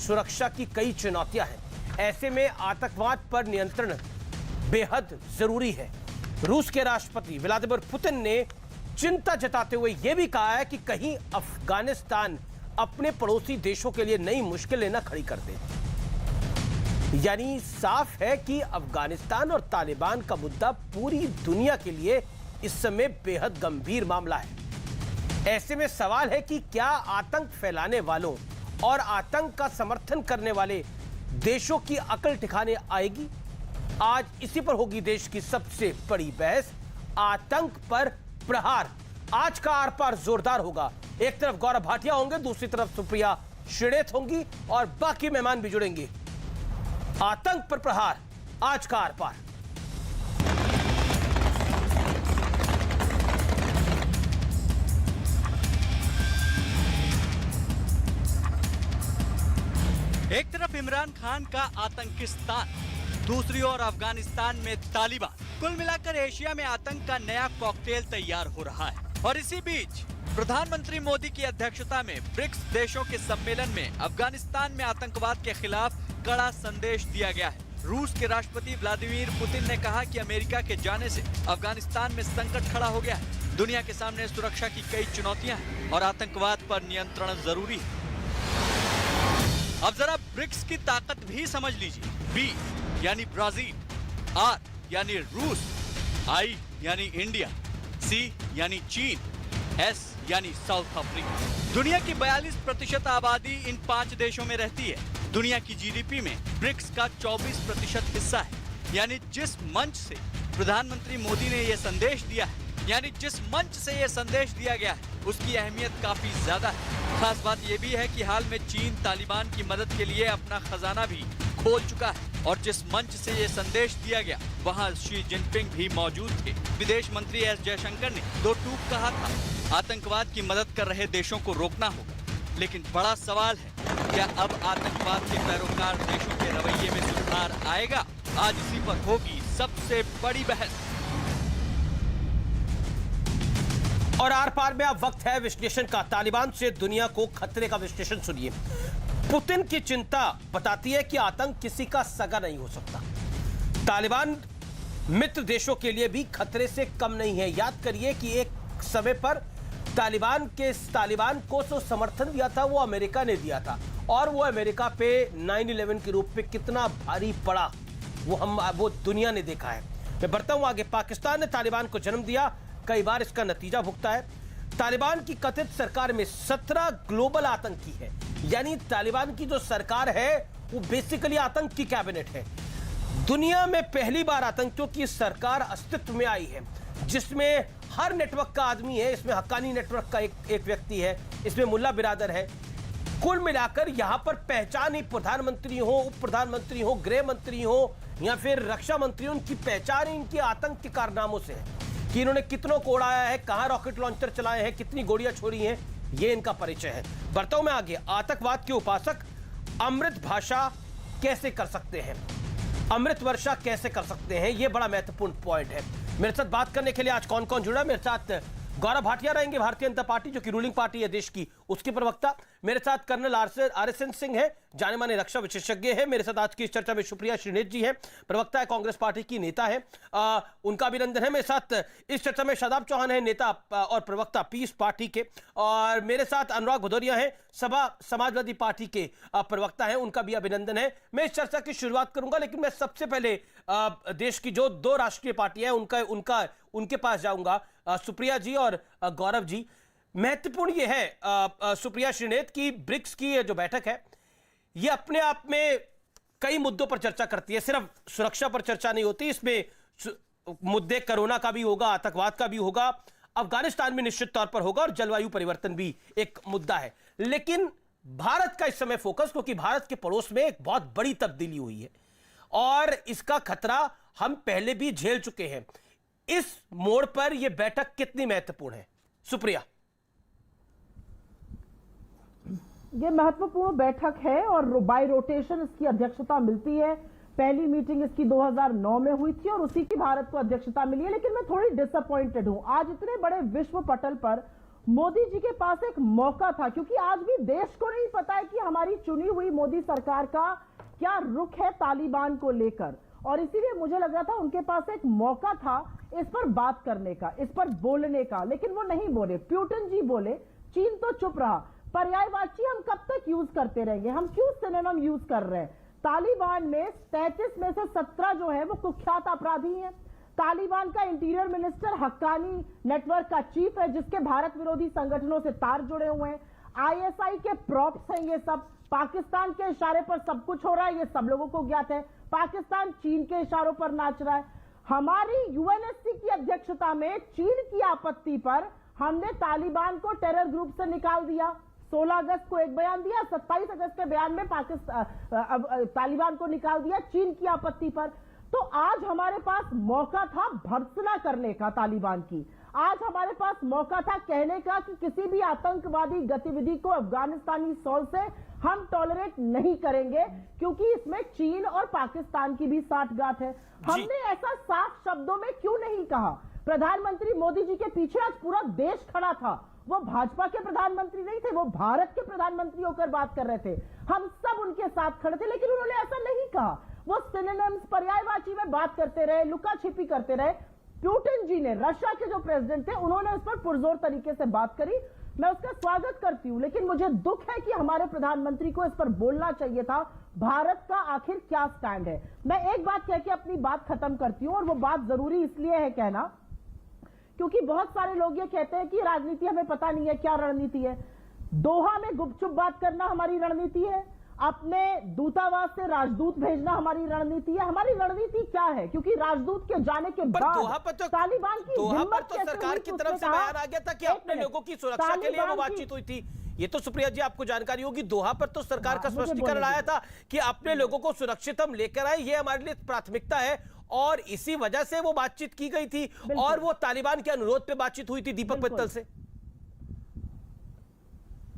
सुरक्षा की कई चुनौतियां हैं। ऐसे में आतंकवाद पर नियंत्रण बेहद जरूरी है। रूस के राष्ट्रपति व्लादिमीर पुतिन ने चिंता जताते हुए यह भी कहा है कि कहीं अफगानिस्तान अपने पड़ोसी देशों के लिए नई मुश्किलें न खड़ी कर दे। यानी साफ है कि अफगानिस्तान और तालिबान का मुद्दा पूरी दुनिया के लिए इस समय बेहद गंभीर मामला है। ऐसे में सवाल है कि क्या आतंक फैलाने वालों और आतंक का समर्थन करने वाले देशों की अकल ठिकाने आएगी? आज इसी पर होगी देश की सबसे बड़ी बहस, आतंक पर प्रहार। आज का आर पार जोरदार होगा। एक तरफ गौरव भाटिया होंगे, दूसरी तरफ सुप्रिया श्रीनेत होंगी और बाकी मेहमान भी जुड़ेंगे। आतंक पर प्रहार, आज का आर पार। एक तरफ इमरान खान का आतंकिस्तान, दूसरी ओर अफगानिस्तान में तालिबान। कुल मिलाकर एशिया में आतंक का नया कॉकटेल तैयार हो रहा है। और इसी बीच प्रधानमंत्री मोदी की अध्यक्षता में ब्रिक्स देशों के सम्मेलन में अफगानिस्तान में आतंकवाद के खिलाफ कड़ा संदेश दिया गया है। रूस के राष्ट्रपति व्लादिमीर पुतिन ने कहा कि अमेरिका के जाने से अफगानिस्तान में संकट खड़ा हो गया है। दुनिया के सामने सुरक्षा की कई चुनौतियां हैं और आतंकवाद पर नियंत्रण जरूरी है। अब जरा ब्रिक्स की ताकत भी समझ लीजिए। बी यानी ब्राजील, आर यानी रूस, आई यानी इंडिया, सी यानी चीन, एस यानी साउथ अफ्रीका। दुनिया की 42% आबादी इन 5 देशों में रहती है। दुनिया की जीडीपी में ब्रिक्स का 24% हिस्सा है। यानी जिस मंच से प्रधानमंत्री मोदी ने यह संदेश दिया है, गया है, उसकी अहमियत काफी ज्यादा है। खास बात यह भी है कि हाल में चीन तालिबान की मदद के लिए अपना खजाना भी खोल चुका है और जिस मंच से ये संदेश दिया गया वहां शी जिनपिंग भी मौजूद थे। विदेश मंत्री एस जयशंकर ने 2 टूक कहा था, आतंकवाद की मदद कर रहे देशों को रोकना होगा। लेकिन बड़ा सवाल है, क्या अब आतंकवाद के पैरोकार देशों के रवैये में सुधार आएगा? आज इसी पर होगी सबसे बड़ी बहस। और आर पार में अब वक्त है विश्लेषण का। तालिबान से दुनिया को खतरे का विश्लेषण सुनिए। पुतिन की चिंता बताती है कि आतंक किसी का सगा नहीं हो सकता। तालिबान मित्र देशों के लिए भी खतरे से कम नहीं है। याद करिए कि एक समय पर तालिबान को जो समर्थन दिया था वो अमेरिका ने दिया था और वो अमेरिका पे 9/11 के रूप में कितना भारी पड़ा वो दुनिया ने देखा है। मैं बढ़ता हूं आगे। पाकिस्तान ने तालिबान को जन्म दिया, कई बार इसका नतीजा भुगता है। तालिबान की कथित सरकार में 17 ग्लोबल आतंकी है। यानी तालिबान की जो सरकार है वो बेसिकली आतंक की कैबिनेट है। दुनिया में पहली बार आतंकियों की सरकार अस्तित्व में आई है जिसमें हर नेटवर्क का आदमी है। इसमें हक्कानी नेटवर्क का एक व्यक्ति है, इसमें मुल्ला बिरादर है। कुल मिलाकर यहां पर पहचान ही प्रधानमंत्री हो, उप प्रधानमंत्री हो, गृह मंत्री हो या फिर रक्षा मंत्री, उनकी पहचान ही इनके आतंक के कारनामों से है कि इन्होंने कितनों को उड़ाया है, कहां रॉकेट लॉन्चर चलाए हैं, कितनी गोलियां छोड़ी हैं, ये इनका परिचय है। बढ़ता हूं मैं आगे। आतंकवाद के उपासक अमृत भाषा कैसे कर सकते हैं, अमृत वर्षा कैसे कर सकते हैं, यह बड़ा महत्वपूर्ण पॉइंट है। मेरे साथ बात करने के लिए आज कौन कौन जुड़ा? मेरे साथ गौरव भाटिया रहेंगे, भारतीय जनता पार्टी जो कि रूलिंग पार्टी है देश की, उसके प्रवक्ता। मेरे साथ कर्नल RSN सिंह है, जाने माने रक्षा विशेषज्ञ है। मेरे साथ आज की इस चर्चा में सुप्रिया श्रीनेत जी है, प्रवक्ता है, कांग्रेस पार्टी की नेता है, उनका अभिनंदन है। मेरे साथ इस चर्चा में शादाब चौहान है, नेता और प्रवक्ता पीस पार्टी के। और मेरे साथ अनुराग भदौरिया है, समाजवादी पार्टी के प्रवक्ता है, उनका भी अभिनंदन है। मैं इस चर्चा की शुरुआत करूंगा, लेकिन मैं सबसे पहले देश की जो 2 राष्ट्रीय पार्टियां हैं उनके पास जाऊंगा, सुप्रिया जी और गौरव जी। महत्वपूर्ण यह है सुप्रिया श्रीनेत की ब्रिक्स की जो बैठक है यह अपने आप में कई मुद्दों पर चर्चा करती है। सिर्फ सुरक्षा पर चर्चा नहीं होती, इसमें मुद्दे कोरोना का भी होगा, आतंकवाद का भी होगा, अफगानिस्तान में निश्चित तौर पर होगा और जलवायु परिवर्तन भी एक मुद्दा है। लेकिन भारत का इस समय फोकस, क्योंकि भारत के पड़ोस में एक बहुत बड़ी तब्दीली हुई है और इसका खतरा हम पहले भी झेल चुके हैं। इस मोड़ पर यह बैठक कितनी महत्वपूर्ण है? सुप्रिया। ये महत्वपूर्ण बैठक है और बाय रोटेशन इसकी अध्यक्षता मिलती है। पहली मीटिंग इसकी 2009 में हुई थी और उसी की भारत को अध्यक्षता मिली है। लेकिन मैं थोड़ी डिसअपॉइंटेड हूं, आज इतने बड़े विश्व पटल पर मोदी जी के पास एक मौका था, क्योंकि आज भी देश को नहीं पता है कि हमारी चुनी हुई मोदी सरकार का क्या रुख है तालिबान को लेकर, और इसीलिए मुझे लग रहा था उनके पास एक मौका था इस पर बात करने का, इस पर बोलने का, लेकिन वो नहीं बोले। प्यूटन जी बोले, चीन तो चुप रहा। पर्यायवाची हम कब तक यूज करते रहेंगे? हम क्यों सिनोनिम यूज कर रहे हैं? तालिबान में 33 में से 17 जो है वो कुख्यात अपराधी हैं। तालिबान का इंटीरियर मिनिस्टर हक्कानी नेटवर्क का चीफ है, जिसके भारत विरोधी संगठनों से तार जुड़े हुए हैं। आईएसआई के प्रॉप्स हैं ये सब। पाकिस्तान के इशारे पर सब कुछ हो रहा है, ये सब लोगों को ज्ञात है। पाकिस्तान चीन के इशारों पर नाच रहा है। हमारी यूएनएससी की अध्यक्षता में चीन की आपत्ति पर हमने तालिबान को टेरर ग्रुप से निकाल दिया। 16 अगस्त को एक बयान दिया, 27 अगस्त के बयान में तालिबान को निकाल दिया चीन की आपत्ति पर। तो आज हमारे पास मौका था भर्त्सना करने का तालिबान की। आज हमारे पास मौका था कहने का कि किसी भी आतंकवादी गतिविधि को अफगानिस्तानी सॉल से हम टॉलरेट नहीं करेंगे, क्योंकि इसमें चीन और पाकिस्तान की भी साठगांठ है। हमने ऐसा साफ शब्दों में क्यों नहीं कहा? प्रधानमंत्री मोदी जी के पीछे आज पूरा देश खड़ा था। वो भाजपा के प्रधानमंत्री नहीं थे, वो भारत के प्रधानमंत्री होकर बात कर रहे थे। हम सब उनके साथ खड़े थे, लेकिन उन्होंने ऐसा नहीं कहा। वो सिनोनिम्स, पर्यायवाची में बात करते रहे, लुका छिपी करते रहे। प्यूटन जी ने, रशिया के जो प्रेसिडेंट थे, उन्होंने उस पर पुरजोर तरीके से बात करी। मैं उसका स्वागत करती हूं, लेकिन मुझे दुख है कि हमारे प्रधानमंत्री को इस पर बोलना चाहिए था। भारत का आखिर क्या स्टैंड है? मैं एक बात कह के अपनी बात खत्म करती हूं, और वो बात जरूरी इसलिए है कहना, क्योंकि बहुत सारे लोग ये कहते हैं कि राजनीति हमें पता नहीं है, क्या रणनीति है। दोहा में गुपचुप बात करना हमारी रणनीति है, अपने दूतावास से राजदूत भेजना हमारी रणनीति है। हमारी रणनीति क्या है? क्योंकि राजदूत के जाने के बाद तालिबान की हिम्मत तो सरकार की तरफ से बयान आ गया था कि अपने लोगों की सुरक्षा के लिए वो बातचीत हुई थी। ये तो सुप्रिया जी आपको जानकारी होगी, दोहा पर तो सरकार का स्पष्टीकरण आया था कि अपने लोगों को सुरक्षित हम लेकर आए, ये हमारे लिए प्राथमिकता है, और इसी वजह से वो बातचीत की गई थी, और वो तालिबान के अनुरोध पे बातचीत हुई थी दीपक मित्तल से।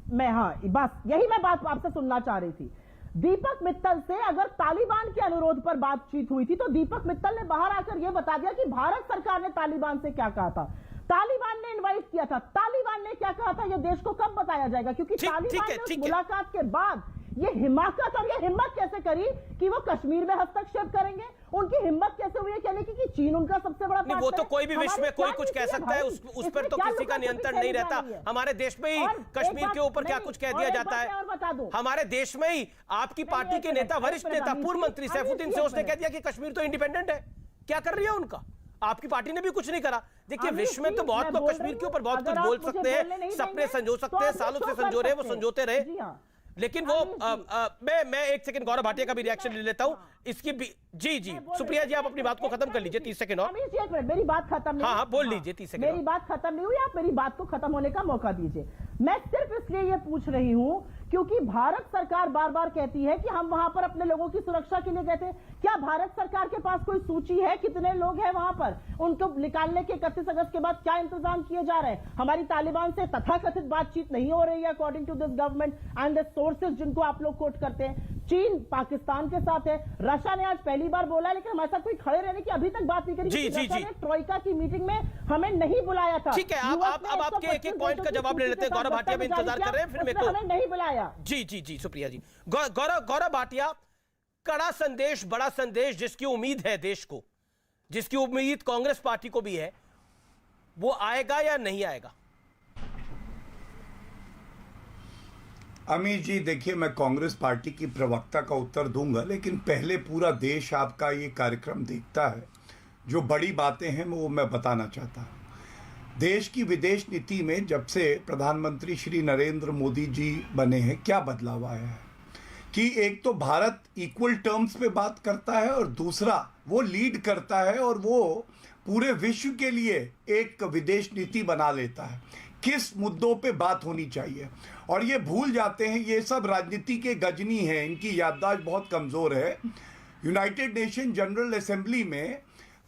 बस यही मैं बात आपसे सुनना चाह रही थी। दीपक मित्तल से अगर तालिबान के अनुरोध पर बातचीत हुई थी, तो दीपक मित्तल ने बाहर आकर यह बता दिया कि भारत सरकार ने तालिबान से क्या कहा था। तालिबान ने इनवाइट किया था, तालिबान ने क्या कहा था, यह देश को कब बताया जाएगा? क्योंकि तालिबान ने उस मुलाकात के बाद ये हिमाकत और ये हिम्मत कैसे करी कि वो कश्मीर में हस्तक्षेप करेंगे? उनकी हिम्मत कैसे हुई है कहने की कि चीन उनका सबसे बड़ा वो तो कोई भी विश्व में कोई कुछ कह सकता है, उस पर तो किसी का नियंत्रण नहीं रहता। हमारे देश में ही कश्मीर के ऊपर क्या कुछ कह दिया जाता है? हमारे देश में ही आपकी पार्टी के नेता, वरिष्ठ नेता, पूर्व मंत्री सैफुद्दीन से उसने कह दिया कि कश्मीर तो इंडिपेंडेंट है। क्या कर रही है उनका? आपकी पार्टी ने भी कुछ नहीं करा। देखिए, विश्व में तो बहुत लोग कश्मीर के ऊपर बहुत कुछ बोल सकते हैं, सपने संजो सकते हैं, सालों से संजो रहे, वो संजोते रहे, लेकिन वो मैं एक सेकंड गौरव भाटिया का भी रिएक्शन ले लेता हूं इसकी भी। जी सुप्रिया जी, आप अपनी बात को खत्म कर लीजिए, 30 सेकंड और। मेरी बात खत्म नहीं। हाँ बोल लीजिए, 30 सेकंड। मेरी बात खत्म नहीं हुई, आप मेरी बात को खत्म होने का मौका दीजिए। मैं सिर्फ इसलिए ये पूछ रही हूं क्योंकि भारत सरकार बार बार कहती है कि हम वहां पर अपने लोगों की सुरक्षा के लिए गए थे। क्या भारत सरकार के पास कोई सूची है कितने लोग हैं वहां पर? उनको निकालने के 31 अगस्त के बाद क्या इंतजाम किए जा रहे हैं? हमारी तालिबान से तथाकथित बातचीत नहीं हो रही है according to this government and the sources जिनको आप लोग कोट करते हैं। चीन पाकिस्तान के साथ है, रशिया ने आज पहली बार बोला, लेकिन हमारे साथ कोई खड़े रहने की अभी तक बात नहीं करी। रशिया ने ट्रोइका की मीटिंग में हमें नहीं बुलाया था। ठीक है, अब आपके एक एक पॉइंट का जवाब ले लेते हैं। गौरव भाटिया भी इंतजार कर रहे हैं, फिर मेरे को हमें नहीं बुलाया। जी सुप्रिया जी। गौरव भाटिया, कड़ा संदेश, बड़ा संदेश, जिसकी उम्मीद है देश को, जिसकी उम्मीद कांग्रेस पार्टी को भी है, वो आएगा या नहीं आएगा? अमित जी, देखिए, मैं कांग्रेस पार्टी की प्रवक्ता का उत्तर दूंगा, लेकिन पहले पूरा देश आपका ये कार्यक्रम देखता है। जो बड़ी बातें हैं वो मैं बताना चाहता हूँ। देश की विदेश नीति में जब से प्रधानमंत्री श्री नरेंद्र मोदी जी बने हैं, क्या बदलाव आया है कि एक तो भारत इक्वल टर्म्स पे बात करता है, और दूसरा वो लीड करता है और वो पूरे विश्व के लिए एक विदेश नीति बना लेता है, किस मुद्दों पे बात होनी चाहिए। और ये भूल जाते हैं, ये सब राजनीति के गजनी हैं, इनकी याददाश्त बहुत कमज़ोर है। यूनाइटेड नेशन जनरल असेंबली में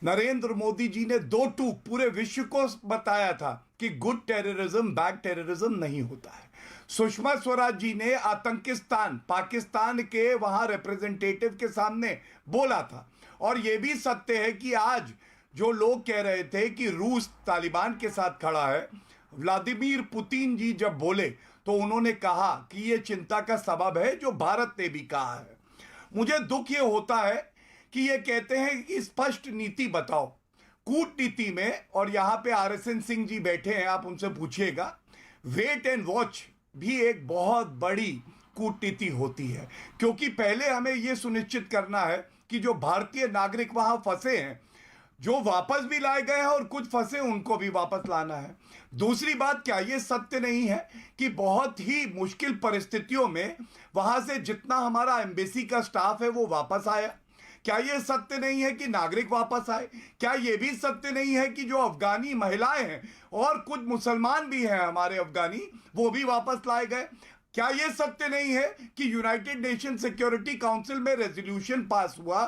नरेंद्र मोदी जी ने 2 टूक पूरे विश्व को बताया था कि गुड टेररिज्म बैड टेररिज्म नहीं होता है। सुषमा स्वराज जी ने आतंकिस्तान, पाकिस्तान के वहाँ रिप्रेजेंटेटिव के सामने बोला था। और ये भी सत्य है कि आज जो लोग कह रहे थे कि रूस तालिबान के साथ खड़ा है, व्लादिमीर पुतिन जी जब बोले तो उन्होंने कहा कि ये चिंता का सबब है जो भारत ने भी कहा है। मुझे दुख ये होता है कि ये कहते हैं कि स्पष्ट नीति बताओ कूटनीति में, और यहां पे RSN सिंह जी बैठे हैं, आप उनसे पूछिएगा, वेट एंड वॉच भी एक बहुत बड़ी कूटनीति होती है, क्योंकि पहले हमें यह सुनिश्चित करना है कि जो भारतीय नागरिक वहां फंसे हैं, जो वापस भी लाए गए हैं और कुछ फंसे उनको भी वापस लाना है। दूसरी बात, क्या यह सत्य नहीं है कि बहुत ही मुश्किल परिस्थितियों में वहां से जितना हमारा एम्बेसी का स्टाफ है वो वापस आया? क्या यह सत्य नहीं है कि नागरिक वापस आए? क्या यह भी सत्य नहीं है कि जो अफगानी महिलाएं हैं और कुछ मुसलमान भी हैं हमारे अफगानी, वो भी वापस लाए गए? क्या यह सत्य नहीं है कि यूनाइटेड नेशन सिक्योरिटी काउंसिल में रेजोल्यूशन पास हुआ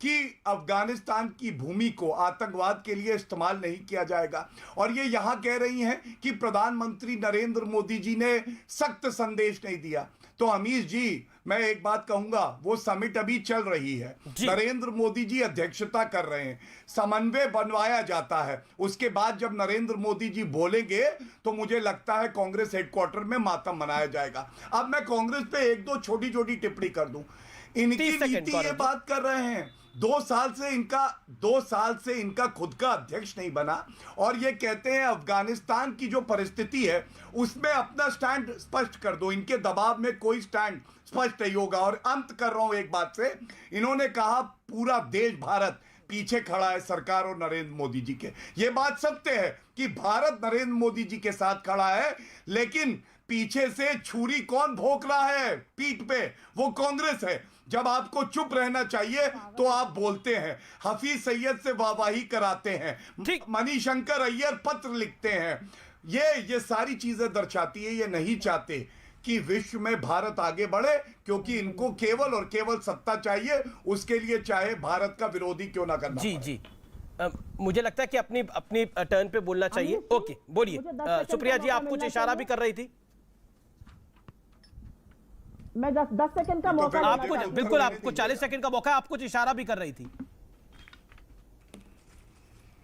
कि अफगानिस्तान की भूमि को आतंकवाद के लिए इस्तेमाल नहीं किया जाएगा? और ये यहां कह रही हैं कि प्रधानमंत्री नरेंद्र मोदी जी ने सख्त संदेश नहीं दिया। तो अमीश जी, मैं एक बात कहूंगा, वो समिट अभी चल रही है, नरेंद्र मोदी जी अध्यक्षता कर रहे हैं, समन्वय बनवाया जाता है। उसके बाद जब नरेंद्र मोदी जी बोलेंगे तो मुझे लगता है कांग्रेस हेडक्वार्टर में मातम मनाया जाएगा। अब मैं कांग्रेस पे एक दो छोटी छोटी टिप्पणी कर दूं। इनकी नीति ये बात कर रहे हैं, 2 साल से इनका खुद का अध्यक्ष नहीं बना, और ये कहते हैं अफगानिस्तान की जो परिस्थिति है उसमें अपना स्टैंड स्पष्ट कर दो। इनके दबाव में कोई स्टैंड स्पष्ट नहीं होगा। और अंत कर रहा हूं एक बात से, इन्होंने कहा पूरा देश, भारत पीछे खड़ा है सरकार और नरेंद्र मोदी जी के। यह बात सत्य है कि भारत नरेंद्र मोदी जी के साथ खड़ा है, लेकिन पीछे से छुरी कौन भोंक रहा है पीठ पे? वो कांग्रेस है। जब आपको चुप रहना चाहिए तो आप बोलते हैं, हफीज सैयद से वाहवाही कराते हैं, मणिशंकर अय्यर पत्र लिखते हैं। ये सारी चीजें दर्शाती है ये नहीं चाहते कि विश्व में भारत आगे बढ़े, क्योंकि इनको केवल और केवल सत्ता चाहिए, उसके लिए चाहे भारत का विरोधी क्यों ना करना जी जी मुझे लगता है कि अपनी टर्न पे बोलना चाहिए। ओके, बोलिए सुप्रिया जी, आप कुछ इशारा भी कर रही थी। मैं 10 सेकंड का मौका आपको, बिल्कुल आपको 40 सेकंड का मौका, आप कुछ इशारा भी कर रही थी।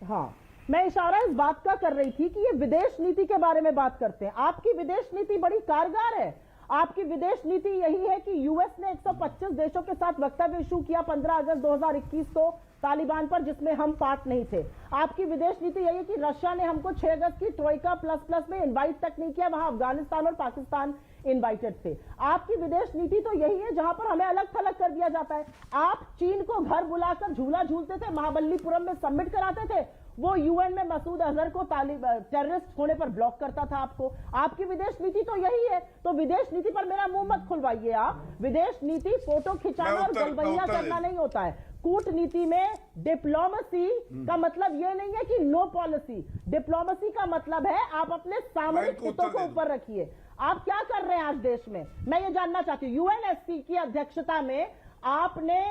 हाँ, मैं इशारा इस बात का कर रही थी कि ये विदेश नीति के बारे में बात करते हैं। आपकी विदेश नीति बड़ी कारगर है। आपकी विदेश नीति यही है कि यूएस ने 125 देशों के साथ वक्तव्य इशू किया 15 अगस्त 2021 को तालिबान पर, जिसमें हम पार्ट नहीं थे। आपकी विदेश नीति यही है कि रशिया ने हमको 6 अगस्त की ट्रोइका प्लस में इनवाइट तक नहीं किया, वहां अफगानिस्तान और पाकिस्तान इनवाइटेड थे। आपकी विदेश नीति तो यही है जहां पर हमें अलग थलग कर दिया जाता है। आप चीन को घर बुलाकर झूला झूलते थे, महाबलीपुरम में सबमिट कराते थे, वो यूएन में मसूद अजहर को टेररिस्ट होने पर ब्लॉक करता था आपको। आपकी विदेश नीति तो यही है। तो विदेश नीति पर मेरा मुंह मत खुलवाइए आप। विदेश नीति फोटो खिंचाना और गलबैया करना नहीं होता है। कूटनीति में डिप्लोमेसी का मतलब यह नहीं है कि नो पॉलिसी। डिप्लोमेसी का मतलब है आप अपने सामरिक हितों को ऊपर रखिए। आप क्या कर रहे हैं आज देश में, मैं ये जानना चाहती हूँ। यूएनएससी की अध्यक्षता में आपने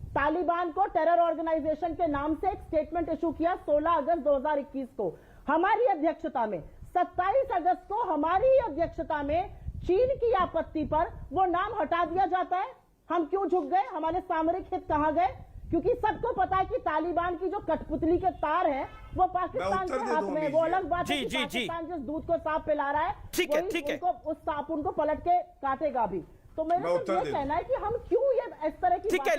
तालिबान को टेरर ऑर्गेनाइजेशन के नाम से एक स्टेटमेंट इशू किया 16 अगस्त 2021 को। हमारी अध्यक्षता में 27 अगस्त को हमारी अध्यक्षता में चीन की आपत्ति पर वो नाम हटा दिया जाता है। हम क्यों झुक गए? हमारे सामरिक हित कहां गए? क्योंकि सबको पता है कि तालिबान की जो कठपुतली के तार हैं वो पाकिस्तान के हाथ में। वो अलग बात है कि पाकिस्तान जिस दूध को सांप पिला रहा है, ठीक है, उस सांप उनको पलट के काटेगा भी। तो मेरा तो ये कहना है कि हम क्यों ये इस तरह की, ठीक है,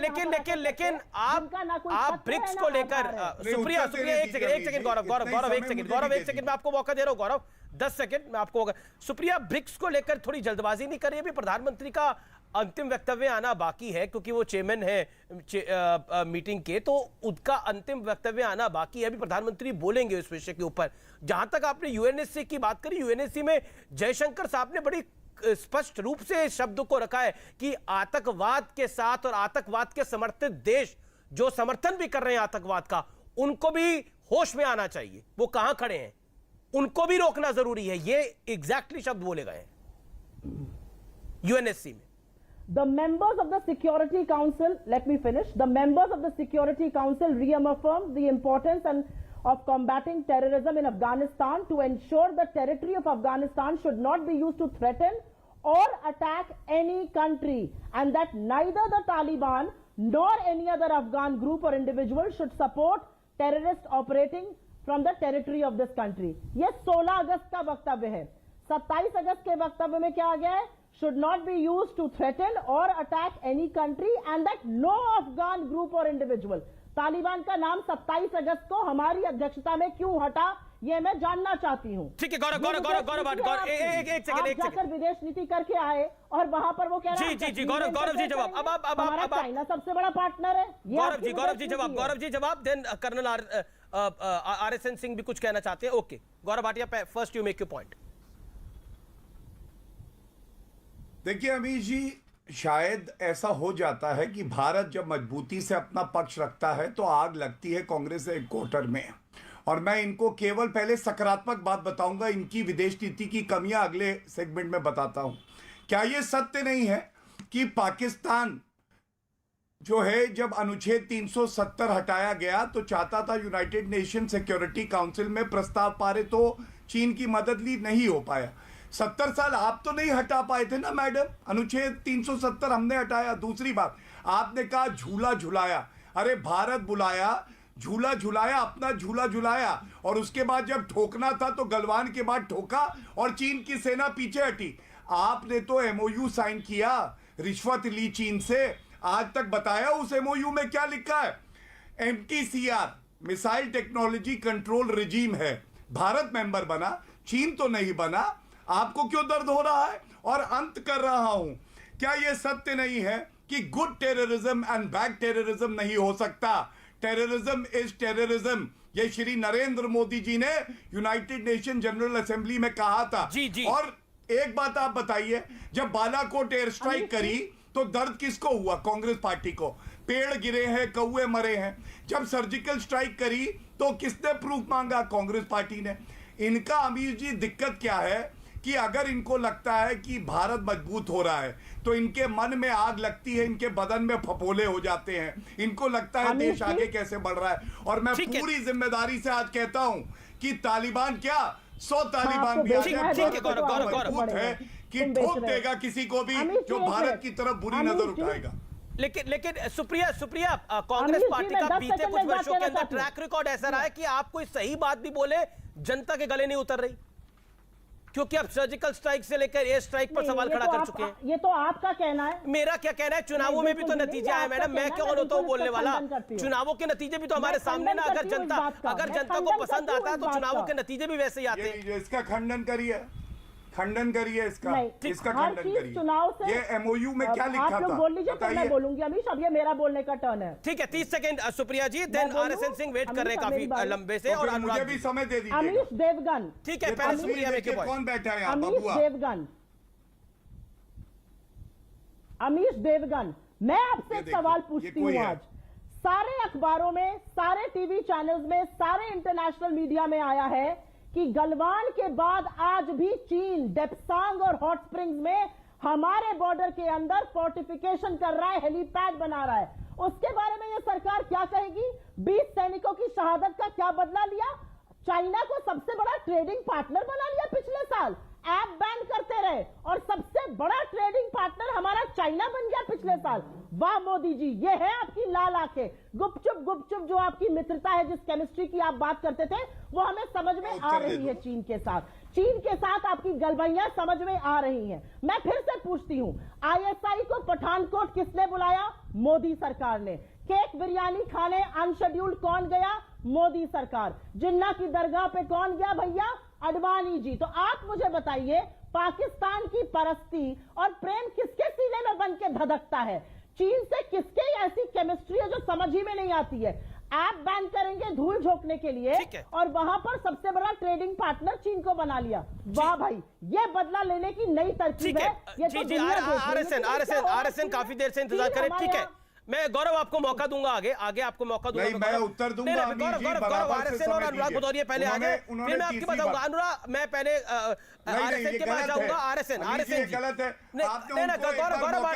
लेकिन आप ब्रिक्स को लेकर, सुप्रिया एक सेकंड गौरव एक सेकंड मैं आपको मौका दे रहा हूं। गौरव 10 सेकंड मैं आपको। सुप्रिया, ब्रिक्स को लेकर थोड़ी जल्दबाजी नहीं करिए, अभी प्रधानमंत्री का अंतिम वक्तव्य आना बाकी है, क्योंकि वो चेयरमैन है मीटिंग के, तो उनका अंतिम वक्तव्य आना बाकी है। अभी प्रधानमंत्री बोलेंगे इस विषय के ऊपर। जहां तक आपने यूएनएससी की बात करी, यूएनएससी में जयशंकर साहब ने बड़ी स्पष्ट रूप से इस शब्द को रखा है कि आतंकवाद के साथ और आतंकवाद के समर्थित देश जो समर्थन भी कर रहे हैं आतंकवाद का, उनको भी होश में आना चाहिए। वो कहां खड़े हैं, उनको भी रोकना जरूरी है। ये एग्जैक्टली शब्द बोले गए यूएनएससी में। The members of the Security Council, let me finish. The members of the Security Council reaffirmed the importance of combating terrorism in Afghanistan to ensure the territory of Afghanistan should not be used to threaten or attack any country, and that neither the Taliban nor any other Afghan group or individual should support terrorists operating from the territory of this country. ये 16 अगस्त का वक्तव्य है। 27 अगस्त के वक्तव्य में क्या आ गया है? should not be used to threaten or attack any country and that no Afghan group or individual। Taliban का नाम 27 अगस्त को हमारी अध्यक्षता में क्यों हटा, ये मैं जानना चाहती हूँ। ठीक है, गौरव एक सेकंड जाकर विदेश नीति करके आए और वहां पर वो कह रहे हैं जी गौरव जी जवाब। अब चाइना सबसे बड़ा पार्टनर है। गौरव जी जवाब। देन कर्नल RSN सिंह भी कुछ कहना चाहते हैं। Okay Gaurav Bhatia, first you make your point. देखिए अमीश जी, शायद ऐसा हो जाता है कि भारत जब मजबूती से अपना पक्ष रखता है तो आग लगती है कांग्रेस हेडक्वार्टर में। और मैं इनको केवल पहले सकारात्मक बात बताऊंगा, इनकी विदेश नीति की कमियां अगले सेगमेंट में बताता हूं। क्या यह सत्य नहीं है कि पाकिस्तान जो है, जब अनुच्छेद 370 हटाया गया तो चाहता था यूनाइटेड नेशन सिक्योरिटी काउंसिल में प्रस्ताव पारित हो, चीन की मदद ली, नहीं हो पाया। 70 साल आप तो नहीं हटा पाए थे ना मैडम, अनुच्छेद 370 हमने हटाया। दूसरी बात, आपने कहा झूला झुलाया। अरे भारत बुलाया, झूला झुलाया, अपना झूला झुलाया, और उसके बाद जब ठोकना था तो गलवान के बाद ठोका और चीन की सेना पीछे हटी। आपने तो MOU साइन किया, रिश्वत ली चीन से, आज तक बताया उस MOU में क्या लिखा है? MTCR missile technology control regime है, भारत मेंबर बना, चीन तो नहीं बना। आपको क्यों दर्द हो रहा है? और अंत कर रहा हूं, क्या यह सत्य नहीं है कि good terrorism and bad terrorism नहीं हो सकता? टेररिज्म इज टेररिज्म, ये श्री नरेंद्र मोदी जी ने यूनाइटेड नेशन जनरल असेंबली में कहा था। जी। और एक बात आप बताइए, जब बालाकोट एयर स्ट्राइक करी तो दर्द किसको हुआ? कांग्रेस पार्टी को। पेड़ गिरे हैं, कौए मरे हैं। जब सर्जिकल स्ट्राइक करी तो किसने प्रूफ मांगा? कांग्रेस पार्टी ने। इनका अमीर जी दिक्कत क्या है कि अगर इनको लगता है कि भारत मजबूत हो रहा है तो इनके मन में आग लगती है, इनके बदन में फफोले हो जाते हैं, इनको लगता है देश आगे कैसे बढ़ रहा है। और मैं पूरी जिम्मेदारी से आज कहता हूं कि तालिबान क्या 100 तालिबान भी मजबूत है कि ठोक देगा किसी को भी जो भारत की तरफ बुरी नजर उठाएगा। लेकिन सुप्रिया कांग्रेस पार्टी का बीते कुछ वर्षों के अंदर ट्रैक रिकॉर्ड ऐसा रहा है कि आप कोई सही बात भी बोले जनता के गले नहीं उतर रही, क्योंकि आप सर्जिकल स्ट्राइक से लेकर एयर स्ट्राइक पर सवाल खड़ा कर चुके हैं। ये तो आपका कहना है। मेरा क्या कहना है? चुनावों में भी तो नतीजे आए मैडम, मैं कौन होता हूं बोलने वाला? चुनावों के नतीजे भी तो हमारे सामने ना। अगर जनता को पसंद आता है तो चुनावों के नतीजे भी वैसे ही आते हैं। इसका खंडन करिए, खंडन करिए इसका खंडन करिए। चुनाव से ये MOU में क्या लिखा था? आप लोग बोल लीजिए तो मैं बोलूंगी। अमीश, अब ये मेरा बोलने का टर्न है। ठीक है, 30 सेकंड सुप्रिया जी, देन RSN सिंह वेट कर रहे हैं काफी लंबे से। और मुझे भी समय दे दीजिए। अमीश देवगन, ठीक है, पहले सुप्रिया में कौन बैठा है? अमीश देवगन, अमीश देवगन, मैं आपसे एक सवाल पूछती हूँ। आज सारे अखबारों में, सारे टीवी चैनल्स में, सारे इंटरनेशनल मीडिया में आया है कि गलवान के बाद आज भी चीन डेप्सांग और हॉट स्प्रिंग्स में हमारे बॉर्डर के अंदर फोर्टिफिकेशन कर रहा है, हेलीपैड बना रहा है। उसके बारे में ये सरकार क्या कहेगी? 20 सैनिकों की शहादत का क्या बदला लिया? चाइना को सबसे बड़ा ट्रेडिंग पार्टनर बना लिया पिछले साल, ऐप बैन करते रहे और सबसे बड़ा ट्रेडिंग पार्टनर हमारा चाइना बन गया पिछले साल। वाह मोदी जी, ये है आपकी लाल आंखें। गुपचुप जो आपकी मित्रता है, जिस केमिस्ट्री की आप बात करते थे, वो हमें समझ में आ रही है। चीन के साथ आपकी गलबैयां समझ में आ रही हैं। मैं फिर से पूछती हूं, ISI को पठानकोट किसने बुलाया? मोदी सरकार ने। केक बिरयानी खाने अनशेड्यूल्ड कौन गया? मोदी सरकार। जिन्ना की दरगाह पे कौन गया भैया? अडवाणी जी। तो आप मुझे बताइए, पाकिस्तान की परस्ती और प्रेम किसके सीने में बन के धधकता है? चीन से किसके ऐसी केमिस्ट्री है जो समझ ही में नहीं आती है? ऐप बैन करेंगे धूल झोंकने के लिए, और वहां पर सबसे बड़ा ट्रेडिंग पार्टनर चीन को बना लिया। वाह भाई, ये बदला लेने की नई तरकीब है। ये तो RSN काफी देर से इंतजार करें। ठीक है, मैं गौरव आपको मौका दूंगा, आगे आपको मौका दूंगा। नहीं, मैं उत्तर दूंगा। गौरव RSN और अनुराग भदौरिया पहले आगे, फिर मैं आपकी बताऊंगा। अनुराग, मैं पहले RSN के पास जाऊंगा। RSN गलत है।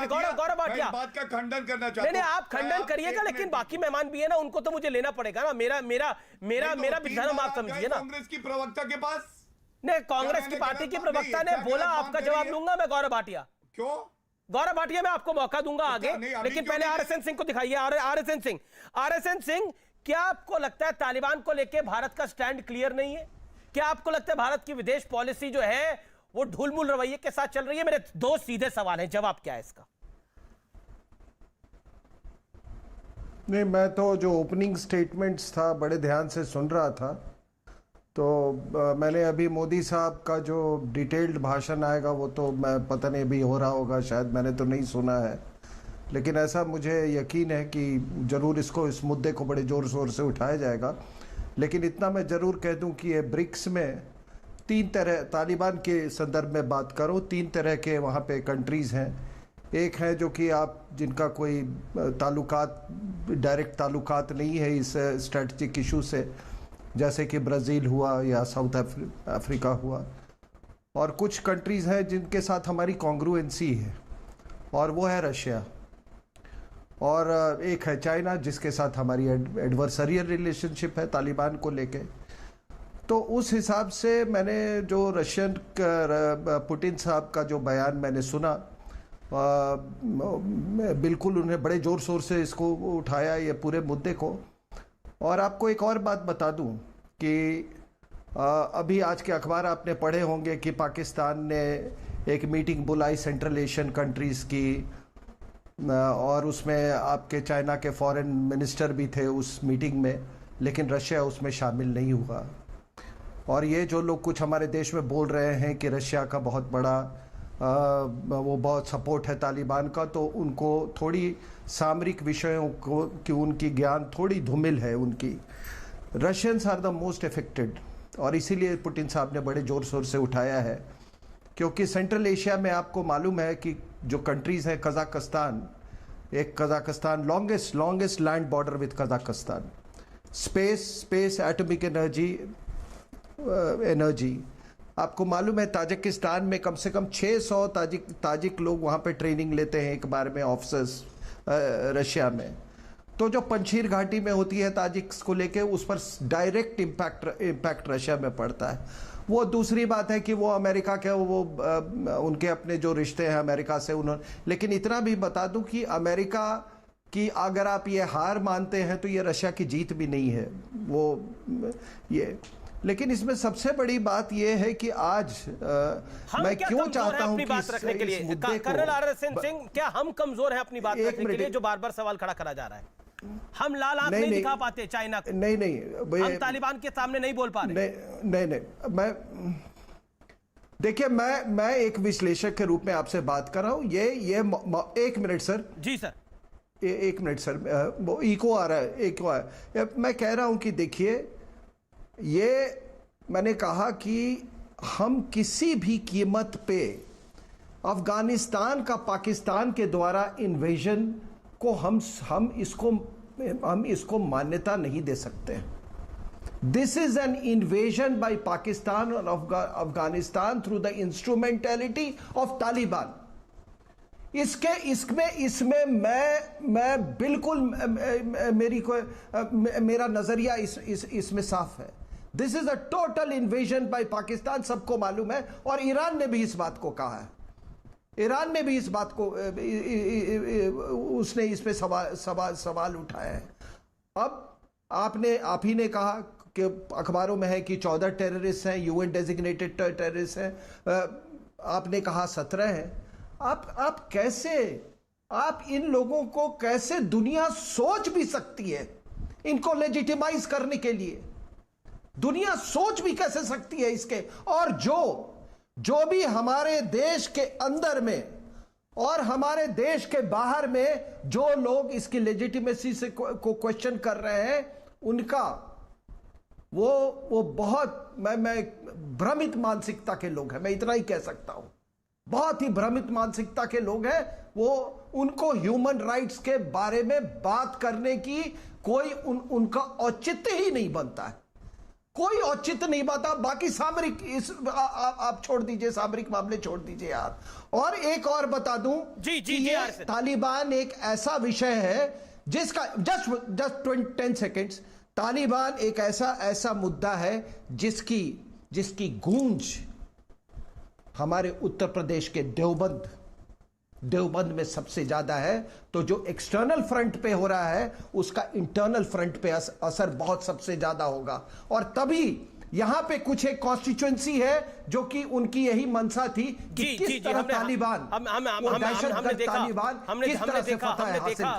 गौरव भाटिया बात का खंडन करना चाहते हैं। नहीं, आप खंडन करिएगा, लेकिन बाकी मेहमान भी है ना, उनको तो मुझे लेना पड़ेगा ना। मेरा भी धर्म आप समझिए ना। कांग्रेस की प्रवक्ता के पास नहीं, कांग्रेस की पार्टी की प्रवक्ता ने बोला, आपका जवाब लूंगा मैं। गौरव भाटिया, क्यों? गौरव भाटिया, मैं आपको मौका दूंगा आगे, लेकिन पहले RSN सिंह को दिखाइए। RSN सिंह, क्या आपको लगता है तालिबान को लेकर भारत का स्टैंड क्लियर नहीं है? क्या आपको लगता है भारत की विदेश पॉलिसी जो है वो ढुलमुल रवैये के साथ चल रही है? मेरे दो सीधे सवाल हैं, जवाब क्या है इसका? नहीं, मैं तो जो ओपनिंग स्टेटमेंट्स था बड़े ध्यान से सुन रहा था, तो मैंने अभी मोदी साहब का जो डिटेल्ड भाषण आएगा वो तो मैं पता नहीं अभी हो रहा होगा, शायद मैंने तो नहीं सुना है, लेकिन ऐसा मुझे यकीन है कि ज़रूर इस मुद्दे को बड़े ज़ोर शोर से उठाया जाएगा। लेकिन इतना मैं ज़रूर कह दूं कि ये ब्रिक्स में तीन तरह, तालिबान के संदर्भ में बात करूं, तीन तरह के वहाँ पे कंट्रीज़ हैं। एक है जो कि आप जिनका कोई ताल्लुकात, डायरेक्ट ताल्लुकात नहीं है इस स्ट्रेटजिक इशू से, जैसे कि ब्राज़ील हुआ या साउथ अफ्रीका हुआ, और कुछ कंट्रीज़ हैं जिनके साथ हमारी कॉन्ग्रुएंसी है, और वो है रशिया, और एक है चाइना जिसके साथ हमारी एडवर्सरियल रिलेशनशिप है तालिबान को लेके। तो उस हिसाब से मैंने जो रशियन पुतिन साहब का जो बयान मैंने सुना, बिल्कुल उन्हें बड़े ज़ोर शोर से इसको उठाया ये पूरे मुद्दे को। और आपको एक और बात बता दूं कि अभी आज के अखबार आपने पढ़े होंगे कि पाकिस्तान ने एक मीटिंग बुलाई सेंट्रल एशियन कंट्रीज़ की, और उसमें आपके चाइना के फॉरेन मिनिस्टर भी थे उस मीटिंग में, लेकिन रशिया उसमें शामिल नहीं हुआ। और ये जो लोग कुछ हमारे देश में बोल रहे हैं कि रशिया का बहुत बड़ा वो बहुत सपोर्ट है तालिबान का, तो उनको थोड़ी सामरिक विषयों को कि उनकी ज्ञान थोड़ी धूमिल है उनकी। Russians are the most affected, और इसीलिए पुतिन साहब ने बड़े ज़ोर शोर से उठाया है, क्योंकि सेंट्रल एशिया में आपको मालूम है कि जो कंट्रीज़ हैं, Kazakhstan longest land border with Kazakhstan, space atomic energy. आपको मालूम है ताजिकिस्तान में कम से कम 600 ताजिक लोग वहाँ पे ट्रेनिंग लेते हैं एक बार में, ऑफिसर्स रशिया में। तो जो पंजशीर घाटी में होती है ताजिक्स को लेके, उस पर डायरेक्ट इम्पैक्ट रशिया में पड़ता है। वो दूसरी बात है कि वो अमेरिका के उनके अपने जो रिश्ते हैं अमेरिका से उन्होंने, लेकिन इतना भी बता दूं कि अमेरिका की अगर आप ये हार मानते हैं तो ये रशिया की जीत भी नहीं है वो ये। लेकिन इसमें सबसे बड़ी बात यह है कि आज मैं क्यों चाहता हूं कि बात रखने के लिए कर्नल आरएसएन सिंह, क्या हम कमजोर हैं अपनी बात रखने के लिए, जो बार बार सवाल खड़ा करा जा रहा है? हम लाल आंख नहीं दिखा पाते चाइना को, नहीं हम तालिबान के सामने नहीं बोल पा रहे। नहीं मैं देखिए, मैं एक विश्लेषक के रूप में आपसे बात कर रहा हूं। ये एक मिनट सर। जी सर। एक मिनट सर, वो इको आ रहा है, मैं कह रहा हूं कि देखिए, ये मैंने कहा कि हम किसी भी कीमत पे अफगानिस्तान का पाकिस्तान के द्वारा इन्वेजन को हम इसको मान्यता नहीं दे सकते। This is an invasion by Pakistan और Afghanistan through the instrumentality of Taliban. इसमें मैं बिल्कुल मेरा नजरिया इसमें साफ है। This is a total invasion by Pakistan, सबको मालूम है, और ईरान ने भी इस बात को कहा है। ईरान ने भी इस बात को उसने इस पे सवाल उठाया है। अब आप ही ने कहा कि अखबारों में है कि 14 टेररिस्ट हैं, यूएन डेजिग्नेटेड टेररिस्ट हैं, आपने कहा 17 हैं। आप कैसे, आप इन लोगों को कैसे दुनिया सोच भी सकती है इनको लेजिटिमाइज करने के लिए? दुनिया सोच भी कैसे सकती है इसके? और जो भी हमारे देश के अंदर में और हमारे देश के बाहर में जो लोग इसकी लेजिटिमेसी से को क्वेश्चन कर रहे हैं, उनका वो बहुत मैं भ्रमित मानसिकता के लोग हैं, मैं इतना ही कह सकता हूं। बहुत ही भ्रमित मानसिकता के लोग हैं वो। उनको ह्यूमन राइट्स के बारे में बात करने की कोई उनका औचित्य ही नहीं बनता है, कोई औचित्य नहीं बनता। बाकी सामरिक आप छोड़ दीजिए, सामरिक मामले छोड़ दीजिए यार। और एक और बता दूं कि ये तालिबान एक ऐसा विषय है जिसका जस्ट 10 सेकेंड्स, तालिबान एक ऐसा मुद्दा है जिसकी गूंज हमारे उत्तर प्रदेश के देवबंद देवबंद में सबसे ज्यादा है, तो जो एक्सटर्नल फ्रंट पे हो रहा है उसका इंटरनल फ्रंट पे असर बहुत सबसे ज्यादा होगा। और तभी यहां पे कुछ एक कॉन्स्टिट्यूएंसी है जो कि उनकी यही मंशा थी कि किस तरह तालिबान,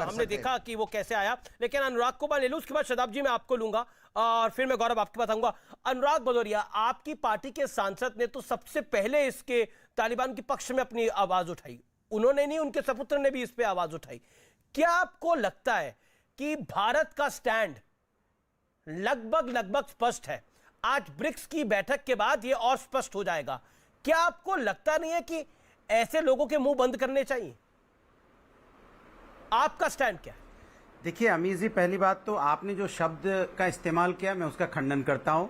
हमने देखा कि वो कैसे आया। लेकिन अनुराग को मैं ले लूं, उसके बाद शताब्दी मैं आपको लूंगा और फिर मैं गौरव आपके पास आऊंगा। अनुराग भदौरिया, आपकी पार्टी के सांसद ने तो सबसे पहले इसके तालिबान के पक्ष में अपनी आवाज उठाई, उन्होंने नहीं, उनके सपुत्र ने भी इस पे आवाज उठाई। क्या आपको लगता है कि भारत का स्टैंड लगभग स्पष्ट है? आज ब्रिक्स की बैठक के बाद यह और स्पष्ट हो जाएगा। क्या आपको लगता नहीं है कि ऐसे लोगों के मुंह बंद करने चाहिए? आपका स्टैंड क्या है? देखिए अमीर जी, पहली बात तो आपने जो शब्द का इस्तेमाल किया मैं उसका खंडन करता हूं।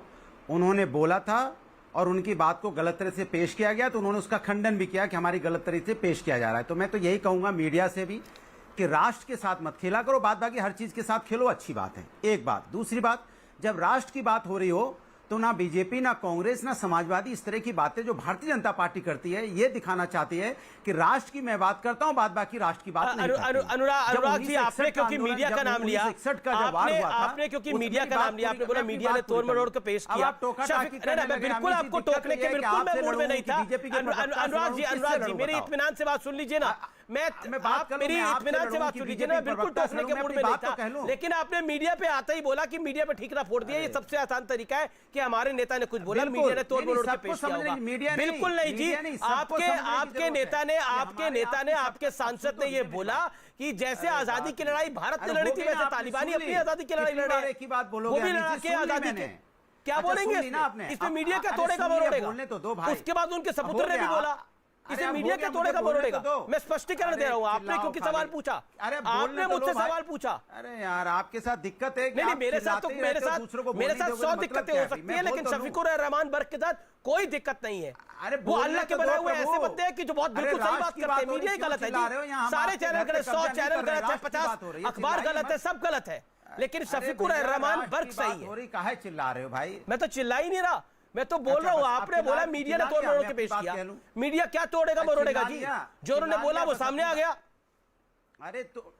उन्होंने बोला था और उनकी बात को गलत तरह से पेश किया गया, तो उन्होंने उसका खंडन भी किया कि हमारी गलत तरीके से पेश किया जा रहा है। तो मैं तो यही कहूंगा मीडिया से भी कि राष्ट्र के साथ मत खेला करो, बात बाकी हर चीज के साथ खेलो, अच्छी बात है। एक बात। दूसरी बात, जब राष्ट्र की बात हो रही हो तो ना बीजेपी, ना कांग्रेस, ना समाजवादी इस तरह की बातें जो भारतीय जनता पार्टी करती है ये दिखाना चाहती है कि राष्ट्र की मैं बात करता हूं, बात बाकी राष्ट्र की बात नहीं करती। अनुराग जी, आपने क्योंकि मीडिया का नाम लिया, आपने क्योंकि मीडिया का नाम लिया, आपने बोला मीडिया ने तोड़ मरोड़ कर पेश किया। बिल्कुल आपको टोकने के बिल्कुल मैं मूड में नहीं था। अनुराग जी मेरी इत्मीनान से बात सुन लीजिए ना, मेरी इत्मीनान से बात सुन लीजिए ना, बिल्कुल टोकने के मूड में नहीं था। लेकिन आपने मीडिया पे आते ही बोला कि मीडिया पे ठीकरा फोड़ दिया। ये सबसे आसान तरीका है कि हमारे नेता ने कुछ बोला, मीडिया ने तोड़ मरोड़ के पेश किया होगा। बिल्कुल नहीं जी, आपके नेता ने, आपके सांसद ने ये बोला कि जैसे आजादी की लड़ाई भारत ने लड़ी थी वैसे तालिबानी अपनी आजादी की लड़ाई लड़ रहे हैं, वो भी लड़ा के आजादी के। क्या बोलेंगे इसमें? मीडिया क्या तोड़ेगा मरोड़ेगा? उसके बाद उनके सपुत्र ने भी बोला इसे मीडिया क्या तोड़ेगा मरोड़ेगा। मैं स्पष्टीकरण दे रहा हूं, आपने क्योंकि सवाल पूछा, आपने मुझसे सवाल पूछा। अरे यार आपके साथ दिक्कत है। नहीं, मेरे साथ 100 दिक्कतें हो सकती है, लेकिन शफीकुर रहमान बर्क के साथ कोई दिक्कत नहीं है। अरे वो अल्लाह के बनाए हुए ऐसे बंदे हैं कि जो बहुत बिल्कुल सही बात करते हैं। मीडिया ही गलत है जी, सारे चैनल गलत, 100 चैनल गलत है, 50 अखबार गलत है, सब गलत है, लेकिन शफीकुर रहमान बर्क सही है। काहे चिल्ला रहे हो भाई? मैं तो चिल्ला ही नहीं रहा, मैं तो बोल रहा हूँ। आपने बोला मीडिया ने तोड़ मरोड़ के पेश किया, मीडिया क्या तोड़ेगा मरोड़ेगा जी? जो उन्होंने बोला वो सामने आ गया। अरे तो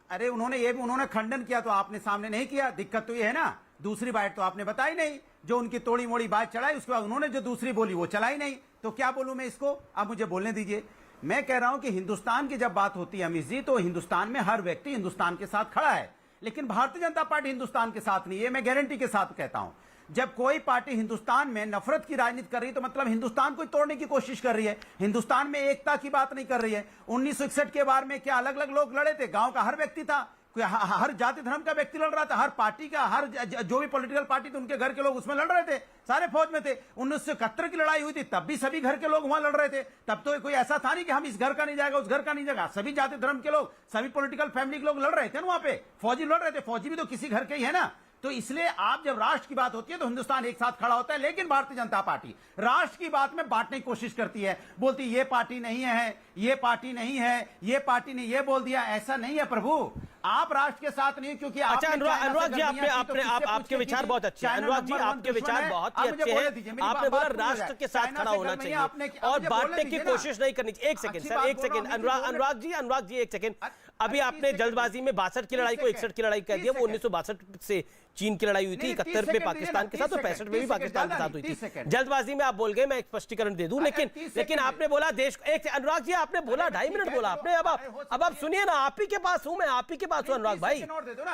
अरे उन्होंने खंडन किया तो आपने सामने नहीं किया। दिक्कत तो ये है ना, दूसरी बात तो आपने बताई नहीं। जो उनकी तोड़ी मोड़ी बात चलाई उसके बाद उन्होंने जो दूसरी बोली वो चलाई नहीं, तो क्या बोलूं मैं इसको? आप मुझे बोलने दीजिए। मैं कह रहा हूं कि हिंदुस्तान की जब बात होती है अमित जी, तो हिंदुस्तान में हर व्यक्ति हिंदुस्तान के साथ खड़ा है, लेकिन भारतीय जनता पार्टी हिंदुस्तान के साथ नहीं है। मैं गारंटी के साथ कहता हूं, जब कोई पार्टी हिंदुस्तान में नफरत की राजनीति कर रही है तो मतलब हिंदुस्तान को तोड़ने की कोशिश कर रही है, हिंदुस्तान में एकता की बात नहीं कर रही है। 1961 के बार में क्या अलग अलग लोग लड़े थे? गांव का हर व्यक्ति था, हर जाति धर्म का व्यक्ति लड़ रहा था, हर पार्टी का, हर जो भी पॉलिटिकल पार्टी थी उनके घर के लोग उसमें लड़ रहे थे, सारे फौज में थे। 1971 की लड़ाई हुई थी, तब भी सभी घर के लोग वहां लड़ रहे थे। तब तो कोई ऐसा था नहीं कि हम इस घर का नहीं जाएगा उस घर का नहीं जाएगा, सभी जाति धर्म के लोग, सभी पॉलिटिकल फैमिली के लोग लड़ रहे थे ना वहां पे। फौजी लड़ रहे थे, फौजी भी तो किसी घर के ही है ना। तो इसलिए आप जब राष्ट्र की बात होती है तो हिंदुस्तान एक साथ खड़ा होता है, लेकिन भारतीय जनता पार्टी राष्ट्र की बात में बांटने की कोशिश करती है, बोलती ये पार्टी नहीं है, ये पार्टी नहीं है, ये पार्टी ने ये बोल दिया। ऐसा नहीं है प्रभु, आप राष्ट्र के साथ नहीं, क्योंकि अच्छा अनुराग जी, आपके विचार बहुत अच्छे हैं। अनुराग जी आपके विचार बहुत ही अच्छे हैं। आपने बोला राष्ट्र के साथ खड़ा होना चाहिए और बांटने की कोशिश नहीं करनी चाहिए। एक सेकंड सर, एक सेकंड। अनुराग जी एक सेकंड। अभी आपने जल्दबाजी में 62 की लड़ाई को 61 की लड़ाई कह दिया। वो 1962 से चीन की लड़ाई हुई थी, 71 में पाकिस्तान के साथ और 65 में भी पाकिस्तान के साथ हुई थी। जल्दबाजी में आप बोल गए, मैं एक स्पष्टीकरण दे दूं, लेकिन आपने बोला देश। एक अनुराग जी आपने बोला 2.5 मिनट बोला आपने। अब आप सुनिए ना, आप ही के पास हूं मैं, आप ही के पास हूं अनुराग भाई।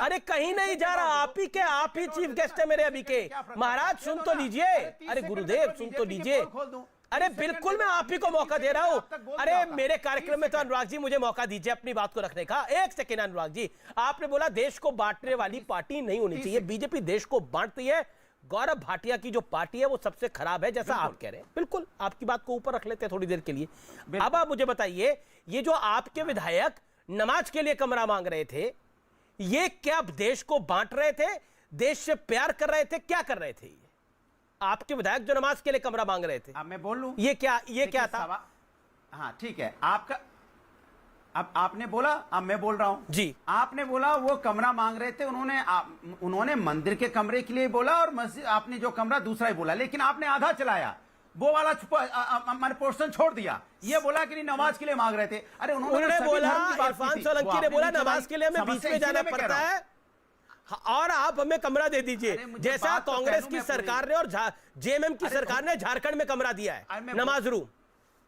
अरे कहीं नहीं जा रहा, आप ही चीफ गेस्ट है मेरे अभी के। महाराज सुन तो लीजिए, अरे गुरुदेव सुन तो लीजिए। अरे बिल्कुल मैं आप ही को मौका दे रहा हूं। अरे मेरे कार्यक्रम में तो अनुराग जी मुझे मौका दीजिए अपनी बात को रखने का। एक सेकेंड अनुराग जी, आपने बोला देश को बांटने वाली पार्टी नहीं होनी चाहिए। बीजेपी देश को बांटती है। गौरव भाटिया की जो पार्टी है वो सबसे खराब है, जैसा आप कह रहे हैं। बिल्कुल आपकी बात को ऊपर रख लेते हैं थोड़ी देर के लिए। अब आप मुझे बताइए, ये जो आपके विधायक नमाज के लिए कमरा मांग रहे थे, ये क्या देश को बांट रहे थे, देश से प्यार कर रहे थे, क्या कर रहे थे? आपके विधायक जो नमाज के लिए कमरा मांग रहे थे, अब मैं बोल लूं ये क्या था? हाँ ठीक है, आपका अब आपने बोला, अब मैं बोल रहा हूं जी। आपने बोला वो कमरा मांग रहे थे, उन्होंने मंदिर के कमरे के लिए बोला और मस्जिद आपने जो कमरा दूसरा ही बोला, लेकिन आपने आधा चलाया। वो वाला मैंने पोर्शन छोड़ दिया। ये बोला कि नहीं नमाज के लिए मांग रहे थे। अरे उन्होंने तो बोला, धर्म की बात इरफान की थी। सोलंकी वो ने आपने बोला नीचे नमाज के लिए हमें बीच समस्या में इसीलिए जाना मैं कह पड़ता रहा हूं। है और आप हमें कमरा दे दीजिए, अरे मुझे जैसा बात तो कांग्रेस कह की लूं मैं सरकार ने और जेएमएम की अरे सरकार ने झारखंड में कमरा दिया अरे है मैं नमाज रूम।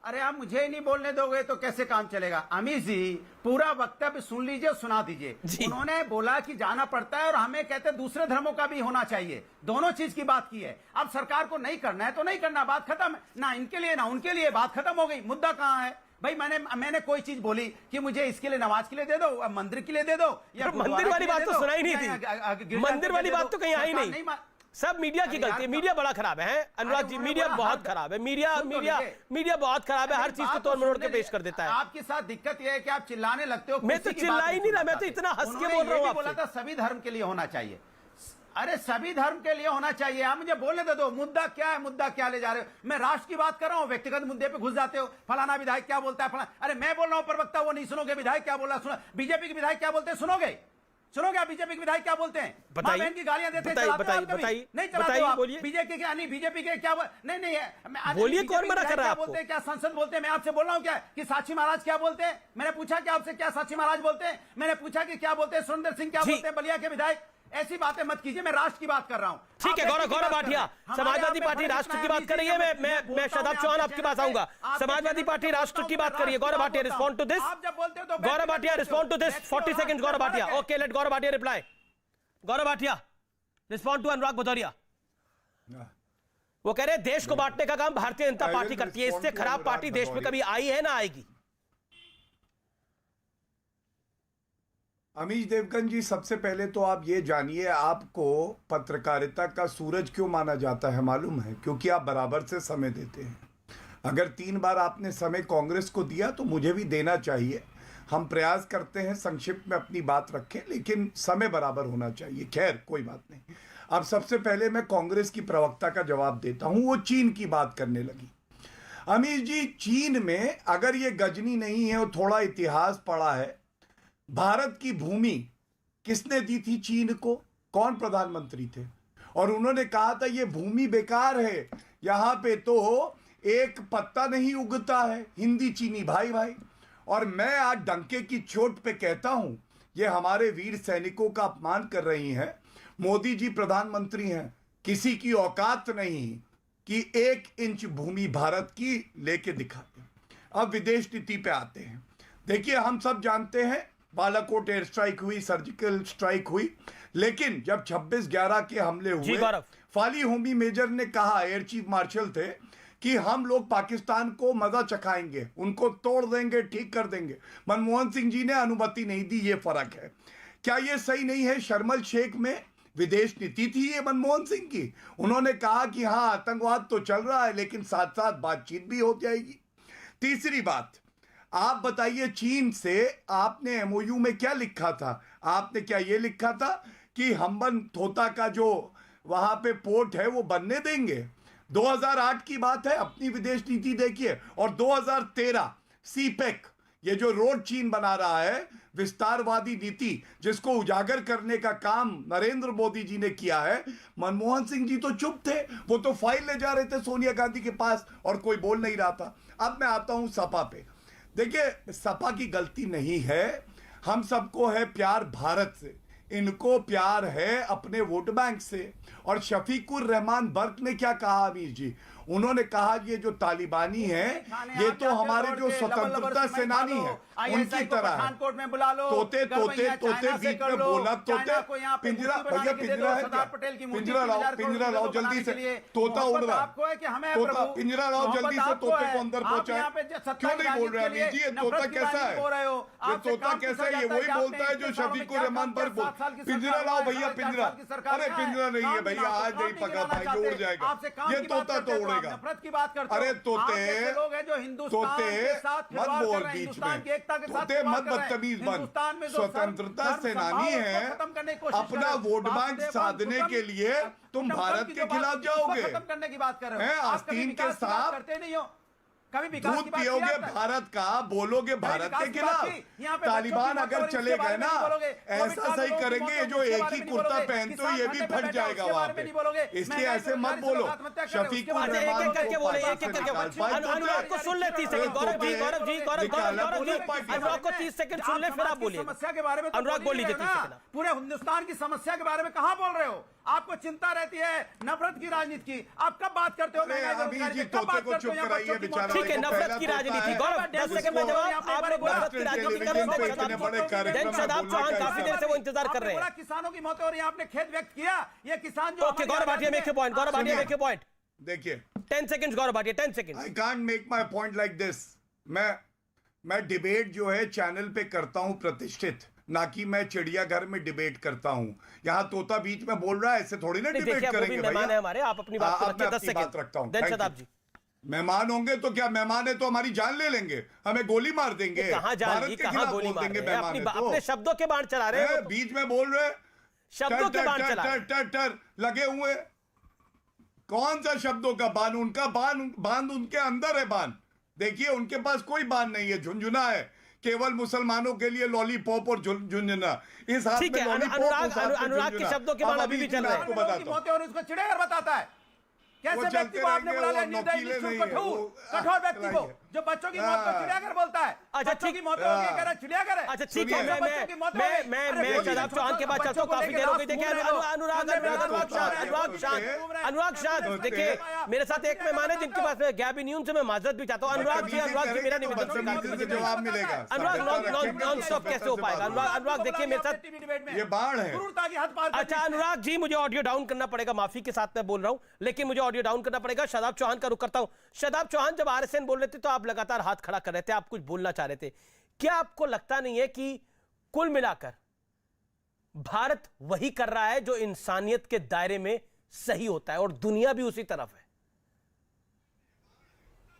अरे आप मुझे ही नहीं बोलने दोगे तो कैसे काम चलेगा? अमीर जी पूरा वक्तव्य सुन लीजिए, सुना दीजिए। उन्होंने बोला कि जाना पड़ता है और हमें कहते दूसरे धर्मों का भी होना चाहिए। दोनों चीज की बात की है। अब सरकार को नहीं करना है तो नहीं करना, बात खत्म। ना इनके लिए ना उनके लिए, बात खत्म हो गई। मुद्दा कहां है भाई? मैंने कोई चीज बोली कि मुझे इसके लिए नमाज के लिए दे दो, मंदिर के लिए दे दो, या मंदिर वाली बात तो सुनाई नहीं थी। मंदिर वाली बात तो कहीं आई नहीं। सब मीडिया की गलती है। मीडिया बड़ा खराब है अनुराग जी, मीडिया बहुत खराब है। मीडिया बहुत खराब है, हर चीज को तोड़ मरोड़ के पेश कर देता है। आपके साथ दिक्कत यह है कि आप चिल्लाने लगते हो। मैं तो चिल्ला ही नहीं रहा, मैं तो इतना हंस के बोल रहा हूँ। बोला था सभी धर्म के लिए होना चाहिए। अरे सभी धर्म के लिए होना चाहिए। आप मुझे बोलने दे दो, मुद्दा क्या है, मुद्दा क्या ले जा रहे हो? मैं राष्ट्र की बात कर रहा हूं, व्यक्तिगत मुद्दे पे घुस जाते हो। फलाना विधायक क्या बोलता है, फलाना। अरे मैं बोल रहा हूं प्रवक्ता, वो नहीं सुनोगे। विधायक क्या बोला सुनो, बीजेपी के विधायक क्या बोलते हैं सुनोगे? सुनोगे आप बीजेपी के विधायक क्या बोलते हैं? मां बहन की गालियां देते हैं, नहीं चलाते हो आप। बीजेपी के नहीं, बीजेपी के क्या नहीं बोलिए, कौन मना कर रहा है आपको? बोलते हैं क्या संसद बोलते हैं? मैं आपसे बोल रहा हूं क्या कि साक्षी महाराज क्या बोलते हैं? मैंने पूछा कि आपसे क्या साक्षी महाराज बोलते हैं? मैंने पूछा कि क्या बोलते हैं सुरेंद्र सिंह क्या बोलते हैं, बलिया के विधायक? ऐसी बातें मत कीजिए, मैं राष्ट्र की बात कर रहा हूं। ठीक है, गौरव भाटिया, समाजवादी पार्टी राष्ट्र की बात कर रही है। मैं शादाब चौहान आपके पास आऊंगा। समाजवादी पार्टी राष्ट्र की बात करिए। Gaurav Bhatia respond to this. Gaurav Bhatia respond to this. 40 seconds Gaurav Bhatia. Okay, let Gaurav Bhatia reply. Gaurav Bhatia respond to Anurag Bhadauria. वो कह रहे हैं देश को बांटने का काम भारतीय जनता पार्टी करती है, इससे खराब पार्टी देश में कभी आई है ना आएगी। अमीश देवगन जी, सबसे पहले तो आप ये जानिए, आपको पत्रकारिता का सूरज क्यों माना जाता है मालूम है? क्योंकि आप बराबर से समय देते हैं। अगर 3 बार आपने समय कांग्रेस को दिया तो मुझे भी देना चाहिए। हम प्रयास करते हैं संक्षिप्त में अपनी बात रखें, लेकिन समय बराबर होना चाहिए। खैर कोई बात नहीं। अब सबसे पहले मैं कांग्रेस की प्रवक्ता का जवाब देता हूं। वो चीन की बात करने लगी। अमीर जी, चीन में अगर ये गजनी नहीं है और थोड़ा इतिहास पढ़ा है, भारत की भूमि किसने दी थी चीन को? कौन प्रधानमंत्री थे? और उन्होंने कहा था ये भूमि बेकार है, यहां पे तो एक पत्ता नहीं उगता है। हिंदी चीनी भाई भाई। और मैं आज डंके की चोट पे कहता हूं, ये हमारे वीर सैनिकों का अपमान कर रही हैं। मोदी जी प्रधानमंत्री हैं, किसी की औकात नहीं कि 1 इंच भूमि भारत की लेके दिखाते। अब विदेश नीति पे आते हैं। देखिए, हम सब जानते हैं बालाकोट एयर स्ट्राइक हुई, सर्जिकल स्ट्राइक हुई, लेकिन जब 26/11 के हमले हुए, फाली होमी मेजर ने कहा, एयर चीफ मार्शल थे, कि हम लोग पाकिस्तान को मजा चखाएंगे, उनको तोड़ देंगे, ठीक कर देंगे। मनमोहन सिंह जी ने अनुमति नहीं दी। ये फर्क है। क्या ये सही नहीं है? शर्मल शेख में विदेश नीति थी ये मनमोहन सिंह की। उन्होंने कहा कि हाँ, आतंकवाद तो चल रहा है, लेकिन साथ साथ बातचीत भी हो जाएगी। तीसरी बात, आप बताइए, चीन से आपने एमओयू में क्या लिखा था? आपने क्या ये लिखा था कि हम्बन थोता का जो वहां पे पोर्ट है वो बनने देंगे? 2008 की बात है, अपनी विदेश नीति देखिए। और 2013 सीपेक, ये जो रोड चीन बना रहा है, विस्तारवादी नीति, जिसको उजागर करने का काम नरेंद्र मोदी जी ने किया है। मनमोहन सिंह जी तो चुप थे, वो तो फाइल ले जा रहे थे सोनिया गांधी के पास और कोई बोल नहीं रहा था। अब मैं आता हूं सपा पे। देखिए, सपा की गलती नहीं है। हम सबको है प्यार भारत से, इनको प्यार है अपने वोट बैंक से। और शफीकुर रहमान बर्क ने क्या कहा अमीर जी? उन्होंने कहा ये जो तालिबानी है, ये तो हमारे जो स्वतंत्रता सेनानी है उनकी तरह है। तोते तोते तोते बीच में बोला, तोते पिंजरा, भैया पिंजरा है क्या? पिंजरा लाओ जल्दी से, तोता उड़ रहा है, तोता पिंजरा लाओ जल्दी से, तोते को अंदर पहुंचाए। क्यों नहीं बोल रहे अमीर जी? ये तोता कैसा है? ये तोता कैसा है? ये वही बोलता है जो शफीकुर रहमान बर्क बोलता। पिंजरा लाओ भैया, पिंजरा। अरे पिंजरा नहीं है भैया, आज नहीं पका भाई, जो उड़ जाएगा। ये तोता तो उड़ेगा। नफरत की बात करते हो। अरे तोते, लोग हैं जो हिंदुस्तान के साथ मत बोल बीच में, तोते मत बदतमीज बन। स्वतंत्रता सेनानी है, अपना वोट बैंक साधने के लिए तुम भारत के खिलाफ जाओगे। खत्म करने की बात कर रहे हो। आस्तीन के साथ करते नहीं हो। कभी विकास दूध की बात पियोगे किया आपने? भारत का, बोलोगे भारत विकास के की बात खिलाफ। की। यहाँ पे तालिबान बच्चों की अगर मौत हो रही है, चले उसके गए बारे में ना, नहीं बोलोगे। ऐसा कोविड काल सही में लोगों की करेंगे मौत जो हो रही है, एक उसके ही बारे में कुर्ता नहीं पहनते हो बोलोगे। ये भी किसान फट घंटे जाएगा पे वहां बैठे पे। हो, उसके बारे में नहीं बोलोगे। इसलिए ऐसे मत महंगाई बोलो। से आत्महत्या कर रहे हो, शफीक उसके बारे में एक नहीं एक करके बोले, एक एक करके बोलोगे। अनुराग को सुन ले 30 सेकंड। गौरव जी, गौरव जी, अनुराग को 30 सेकंड सुन ले, फिर आप बोलिए। समस्या के बारे में तो अनुराग बोल लीजिए 30 ना। सेकंड। पूरे हिंदुस्तान की समस्या के बारे में कहां बोल रहे हो? आपको चिंता रहती है नफरत की राजनीति की। आप कब बात करते हो अरे महंगाई अभी बेरोजगारी जी की? कब तोते बात को करते हो चुप यहाँ कराइए बच्चों की बेचारा। मौत? ठीक है, देखो, नफरत पहला की तोता राजनीति। है, गौरव 10 सेकंड में जवाब आपने बोला नफरत की राजनीति कर रहे हो। टेलीविजन पे इतने बड़े कार्यक्रम में शदाब बोलने चौहान का काफी देर से वो इंतजार कर रहे हैं। किसानों की मौत हो रही है, आपने खेद व्यक्त किया। ये किसान जो okay, Gaurav Bhatia make your point. Gaurav Bhatia make your point. देखिए 10 seconds Gaurav Bhatia, 10 second. I can't make my point like this. मैं डिबेट जो है चैनल पे करता हूं प्रतिष्ठित, ना कि मैं चिड़ियाघर में डिबेट करता हूं। यहाँ तोता बीच में बोल रहा है, ऐसे थोड़ी ना डिबेट करेंगे मेहमान है हमारे, आप अपनी बात को रखिए 10 सेकंड रखता हूं। देन शदाब जी। मेहमान होंगे तो क्या, मेहमान है तो हमारी जान ले लेंगे, हमें गोली मार देंगे। कहां जान भारत ली, के कहां खिलाफ गोली बोल मार देंगे रहे हैं? मेहमान है तो। अपने शब्दों के बाण चला रहे हैं, बीच में बोल रहे शब्दों के बाण चला रहे हैं। टर लगे हुए। कौन सा शब्दों का बाण? उनका बांध उनके अंदर है। बांध देखिए, उनके पास कोई बांध नहीं है, झुंझुना है केवल मुसलमानों के लिए लॉलीपॉप और झुंझुना। इस हाथ ठीक में है, लॉलीपॉप, अनुराग के शब्दों के बाण अभी भी चल रहे हैं। आपको बताता हूं। मौतें हो रही, उसको चिड़ियाघर बताता है। कैसे वो व्यक्ति को आपने चलते बुला लिया? रहेंगे, वो निर्दयी, नौकीले निष्ठुर, नहीं है, कठोर वो कठोर व्यक्ति को, चलाइए। जो बच्चों की मौत को चिड़ियाघर बोलता है। अच्छा, बच्चों ठीक। की मौतें हो गई, कह रहा है चिड़ियाघर है। अच्छा ठीक है, सुनिए, बच्चों की मौत हो गई। मैं अरे बोलिए, शदाब चौहान के बाद चलता हूं, काफी देर हो गई। देखिए अनुराग शांत। देखिए मेरे साथ एक मेहमान है जिनके पास गैबी न्यून से मैं माजरत भी चाहता हूं। अनुराग जी मेरा निवेदन स्वीकार कीजिए। जवाब मिलेगा। अनुराग नॉन स्टॉप कैसे हो पाएगा? अनुराग देखिए मेरे साथ ये बाढ़ है। क्रूरता की हद पार कर अच्छा अनुराग जी, मुझे ऑडियो डाउन करना पड़ेगा, माफी के साथ मैं बोल रहा हूं, लेकिन मुझे ऑडियो डाउन करना पड़ेगा। शदाब चौहान का रुख करता हूं। शदाब चौहान, जब आरएसएन बोल रहे थे तो आप लगातार हाथ खड़ा कर रहे थे, आप कुछ बोलना चाह रहे थे। क्या आपको लगता नहीं है कि कुल मिलाकर भारत वही कर रहा है जो इंसानियत के दायरे में सही होता है और दुनिया भी उसी तरफ है?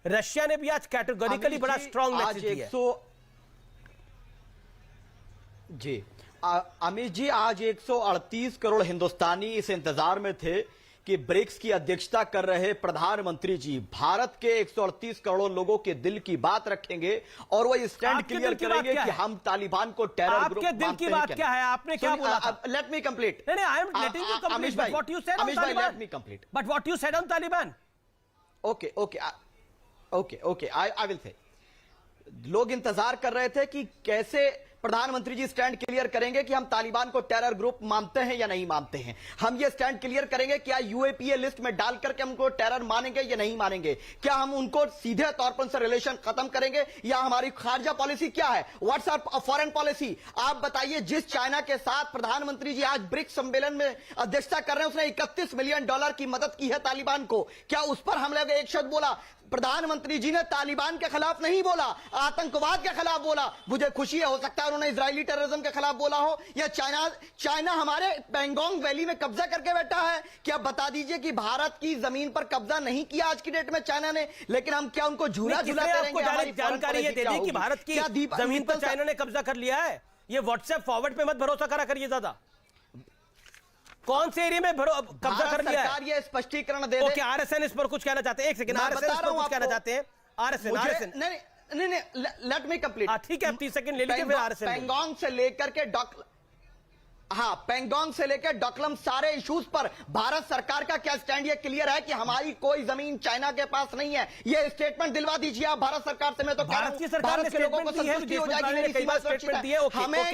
रशिया ने भी आज कैटेगोरिकली बड़ा स्ट्रॉन्ग मैसेज दिया है। जी अमित जी, आज 138 करोड़ हिंदुस्तानी इस इंतजार में थे कि ब्रिक्स की अध्यक्षता कर रहे प्रधानमंत्री जी भारत के 138 करोड़ लोगों के दिल की बात रखेंगे और वो स्टैंड क्लियर करेंगे कि हम तालिबान को टेरर ग्रुप आपके दिल की बात क्या है? आपने क्या बोला था? Let me complete. नहीं, I am letting you complete, but what you said on Taliban, let me complete, but what you said on Taliban. Okay I will say. लोग इंतजार कर रहे थे कि कैसे प्रधानमंत्री जी स्टैंड क्लियर करेंगे कि हम तालिबान को टेरर ग्रुप मानते हैं या नहीं मानते हैं। हम ये स्टैंड क्लियर करेंगे क्या यूएपीए लिस्ट में डाल करके हमको टेरर मानेंगे या नहीं मानेंगे? क्या हम उनको सीधे तौर पर उनसे रिलेशन खत्म करेंगे या हमारी खारजा पॉलिसी क्या है? What's our foreign policy? आप बताइए। जिस चाइना के साथ प्रधानमंत्री जी आज ब्रिक्स सम्मेलन में अध्यक्षता कर रहे हैं, उसने $31 मिलियन की मदद की है तालिबान को। क्या उस पर हम लोग एक शब्द बोला? प्रधानमंत्री जी ने तालिबान के खिलाफ नहीं बोला, आतंकवाद के खिलाफ बोला। मुझे खुशी है, हो सकता है उन्होंने इजरायली टेररिज्म के खिलाफ बोला हो, या चाइना हमारे पेंगोंग वैली में कब्जा करके बैठा है। क्या बता दीजिए कि भारत की जमीन पर कब्जा नहीं किया आज की डेट में चाइना ने, लेकिन हम क्या उनको झूला झूलाते रहेंगे? हमारी जानकारी ये दे दी कि भारत की जमीन पर चाइना ने कब्जा कर लिया है। ये व्हाट्सएप फॉरवर्ड पे मत भरोसा करा करिए ज्यादा। कौन से एरिया में कब्जा कर लिया है? ये स्पष्टीकरण दे दे। ओके, आरएसएन इस पर कुछ कहना चाहते हैं। एक सेकंड, आरएसएन इस पर कुछ कहना चाहते हैं। आरएसएन नहीं, लेट मी कंप्लीट। ठीक है, 30 सेकंड ले लीजिए, फिर आरएसएन। पेंगोंग से लेकर के पेंगोंग से लेकर डोकलम सारे इश्यूज पर भारत सरकार का क्या स्टैंड? ये क्लियर है कि हमारी कोई जमीन चाइना के पास नहीं है। ये स्टेटमेंट दिलवा दीजिए आप भारत सरकार से। मैं तो भारत की सरकार ने के लोगों को संतुष्टि हो जाएगी, मेरी सीमा सुरक्षित है। हमें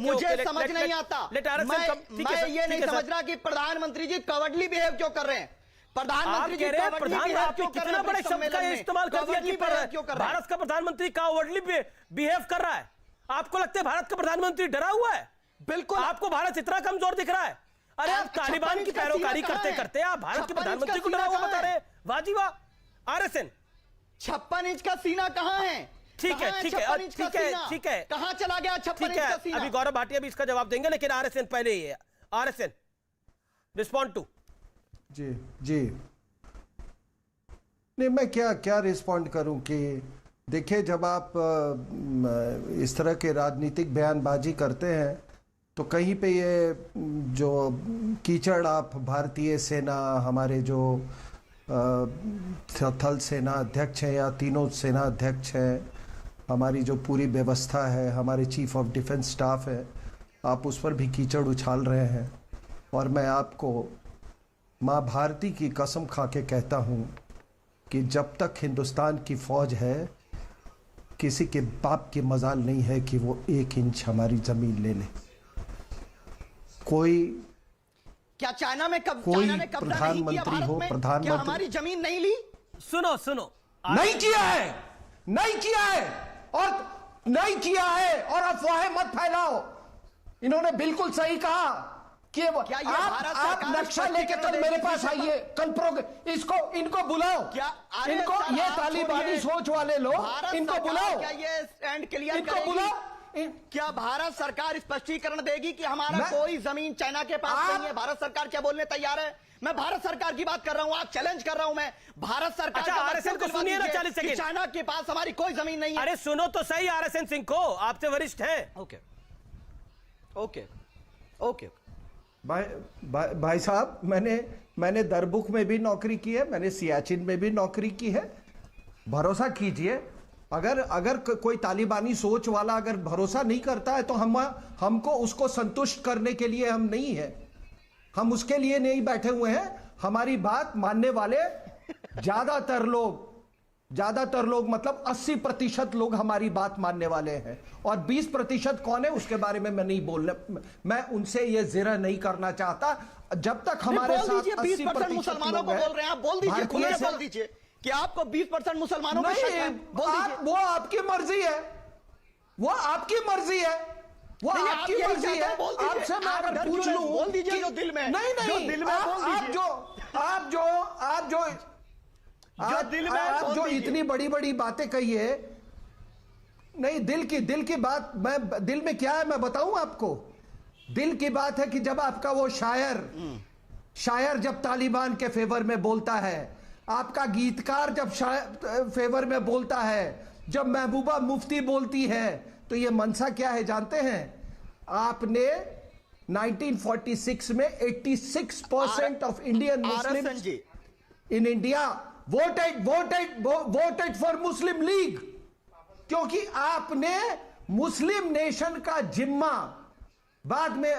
मुझे समझ नहीं आता, मैं ये नहीं समझ रहा कि प्रधानमंत्री जी कवर्डली बिहेव क्यों कर रहे हैं। प्रधानमंत्री जी कितना बड़े शब्द का इस्तेमाल कर दिया कि भारत का प्रधानमंत्री कावर्डली बिहेव कर रहा है। आपको लगता है भारत का प्रधानमंत्री डरा हुआ है? बिल्कुल। आपको भारत इतना कमजोर दिख रहा है? अरे आप तालिबान की पैरोकारी करते करते आप भारत के प्रधानमंत्री को डरा हुआ बता रहे हैं। वाह जी वाह। आरएसएन 56 इंच का सीना कहां है? ठीक है, कहां चला गया 56 इंच का सीना? अभी गौरव भाटिया भी इसका जवाब देंगे, लेकिन आरएसएन पहले ही है। RSN respond to. जी नहीं, मैं क्या रिस्पॉन्ड करूं कि देखिए, जब आप इस तरह के राजनीतिक बयानबाजी करते हैं तो कहीं पे ये जो कीचड़ आप भारतीय सेना, हमारे जो थल सेना अध्यक्ष हैं या तीनों सेना अध्यक्ष हैं, हमारी जो पूरी व्यवस्था है, हमारे चीफ ऑफ डिफेंस स्टाफ है, आप उस पर भी कीचड़ उछाल रहे हैं। और मैं आपको माँ भारती की कसम खा के कहता हूँ कि जब तक हिंदुस्तान की फौज है, किसी के बाप की मजाल नहीं है कि वो 1 इंच हमारी जमीन ले ले। कोई क्या चाइना में कब कोई चाइना ने कब्जा नहीं किया भारत में? क्या प्रधानमंत्री हमारी जमीन नहीं ली? सुनो सुनो नहीं किया है, नहीं किया है और नहीं किया है और अफवाहें मत फैलाओ। इन्होंने बिल्कुल सही कहा कि क्या ये भारत आप सरकार नक्शा लेके कल मेरे पास आइए, कल इसको इनको बुलाओ, क्या अरे इनको सर, ये आप तालिबानी छोड़िए। सोच वाले लोग, भारत इनको सरकार बुलाओ, क्या ये स्टैंड क्लियर इनको करेगी? बुलाओ। क्या भारत सरकार स्पष्टीकरण देगी कि हमारा मैं- कोई जमीन चाइना के पास आप- नहीं है? भारत सरकार क्या बोलने तैयार है? मैं भारत सरकार की बात कर रहा हूं, आप चैलेंज कर रहा हूं मैं। भारत सरकार अच्छा, का आरएसएन वक्तव्य को दिलवा सुनिए ना, दीजिए 40 कि सेकंड। चाइना के पास हमारी कोई जमीन नहीं है। अरे सुनो तो सही आरएसएन सिंह को, आपसे वरिष्ठ है। ओके ओके ओके भाई साहब, मैंने दरबुक में भी नौकरी की है, मैंने सियाचिन में भी नौकरी की है। भरोसा कीजिए, अगर कोई तालिबानी सोच वाला अगर भरोसा नहीं करता है तो हमको उसको संतुष्ट करने के लिए हम नहीं है, हम उसके लिए नहीं बैठे हुए हैं। हमारी बात मानने वाले ज्यादातर लोग मतलब 80% लोग हमारी बात मानने वाले हैं, और 20% कौन है उसके बारे में मैं नहीं बोलने, मैं उनसे ये जिक्र नहीं करना चाहता। जब तक हमारे साथ 20% मुसलमानों को बोल रहे हैं आप, बोल दीजिए, खुले बोल दीजिए कि आपको 20% मुसलमानों को शक है, बोल दीजिए। वो आपकी मर्जी है, वो आपकी मर्जी है, वो नहीं, आप आपकी यही मर्जी चाहते है। हैं, बोल दीजिए। आपसे मैं आप अगर डर पूछ क्यों लूं, नहीं? बोल दीजिए जो दिल में, नहीं जो दिल में बोल दीजिए। आप जो इतनी बड़ी बड़ी बातें कही है, नहीं, दिल की बात, मैं दिल में क्या है मैं बताऊं आपको। दिल की बात है कि जब आपका वो शायर जब तालिबान के फेवर में बोलता है, आपका गीतकार जब फेवर में बोलता है, जब महबूबा मुफ्ती बोलती है, तो ये मनसा क्या है जानते हैं? आपने 1946 में 86% of Indian Muslims in India voted for Muslim league, क्योंकि आपने मुस्लिम नेशन का जिम्मा बाद में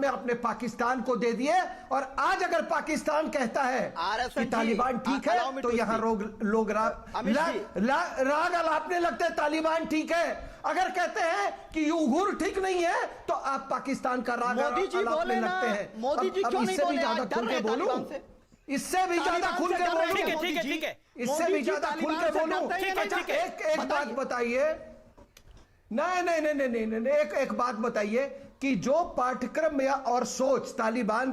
अपने पाकिस्तान को दे दिए। और आज अगर पाकिस्तान कहता है कि तालिबान ठीक है, तो यहां लोग राग अलापने लगते हैं, तालिबान ठीक है। अगर कहते हैं कि यूगुर ठीक नहीं है, तो आप पाकिस्तान का राग अलापने लगते हैं। मोदी जी क्यों नहीं बोले? ज्यादा खुल के बोलूं, इससे भी ज्यादा खुल के बोलूं, ठीक है। इससे भी ज्यादा खुल के बोलूं। एक बात बताइए, नहीं, एक बात बताइए कि जो पाठ्यक्रम और सोच तालिबान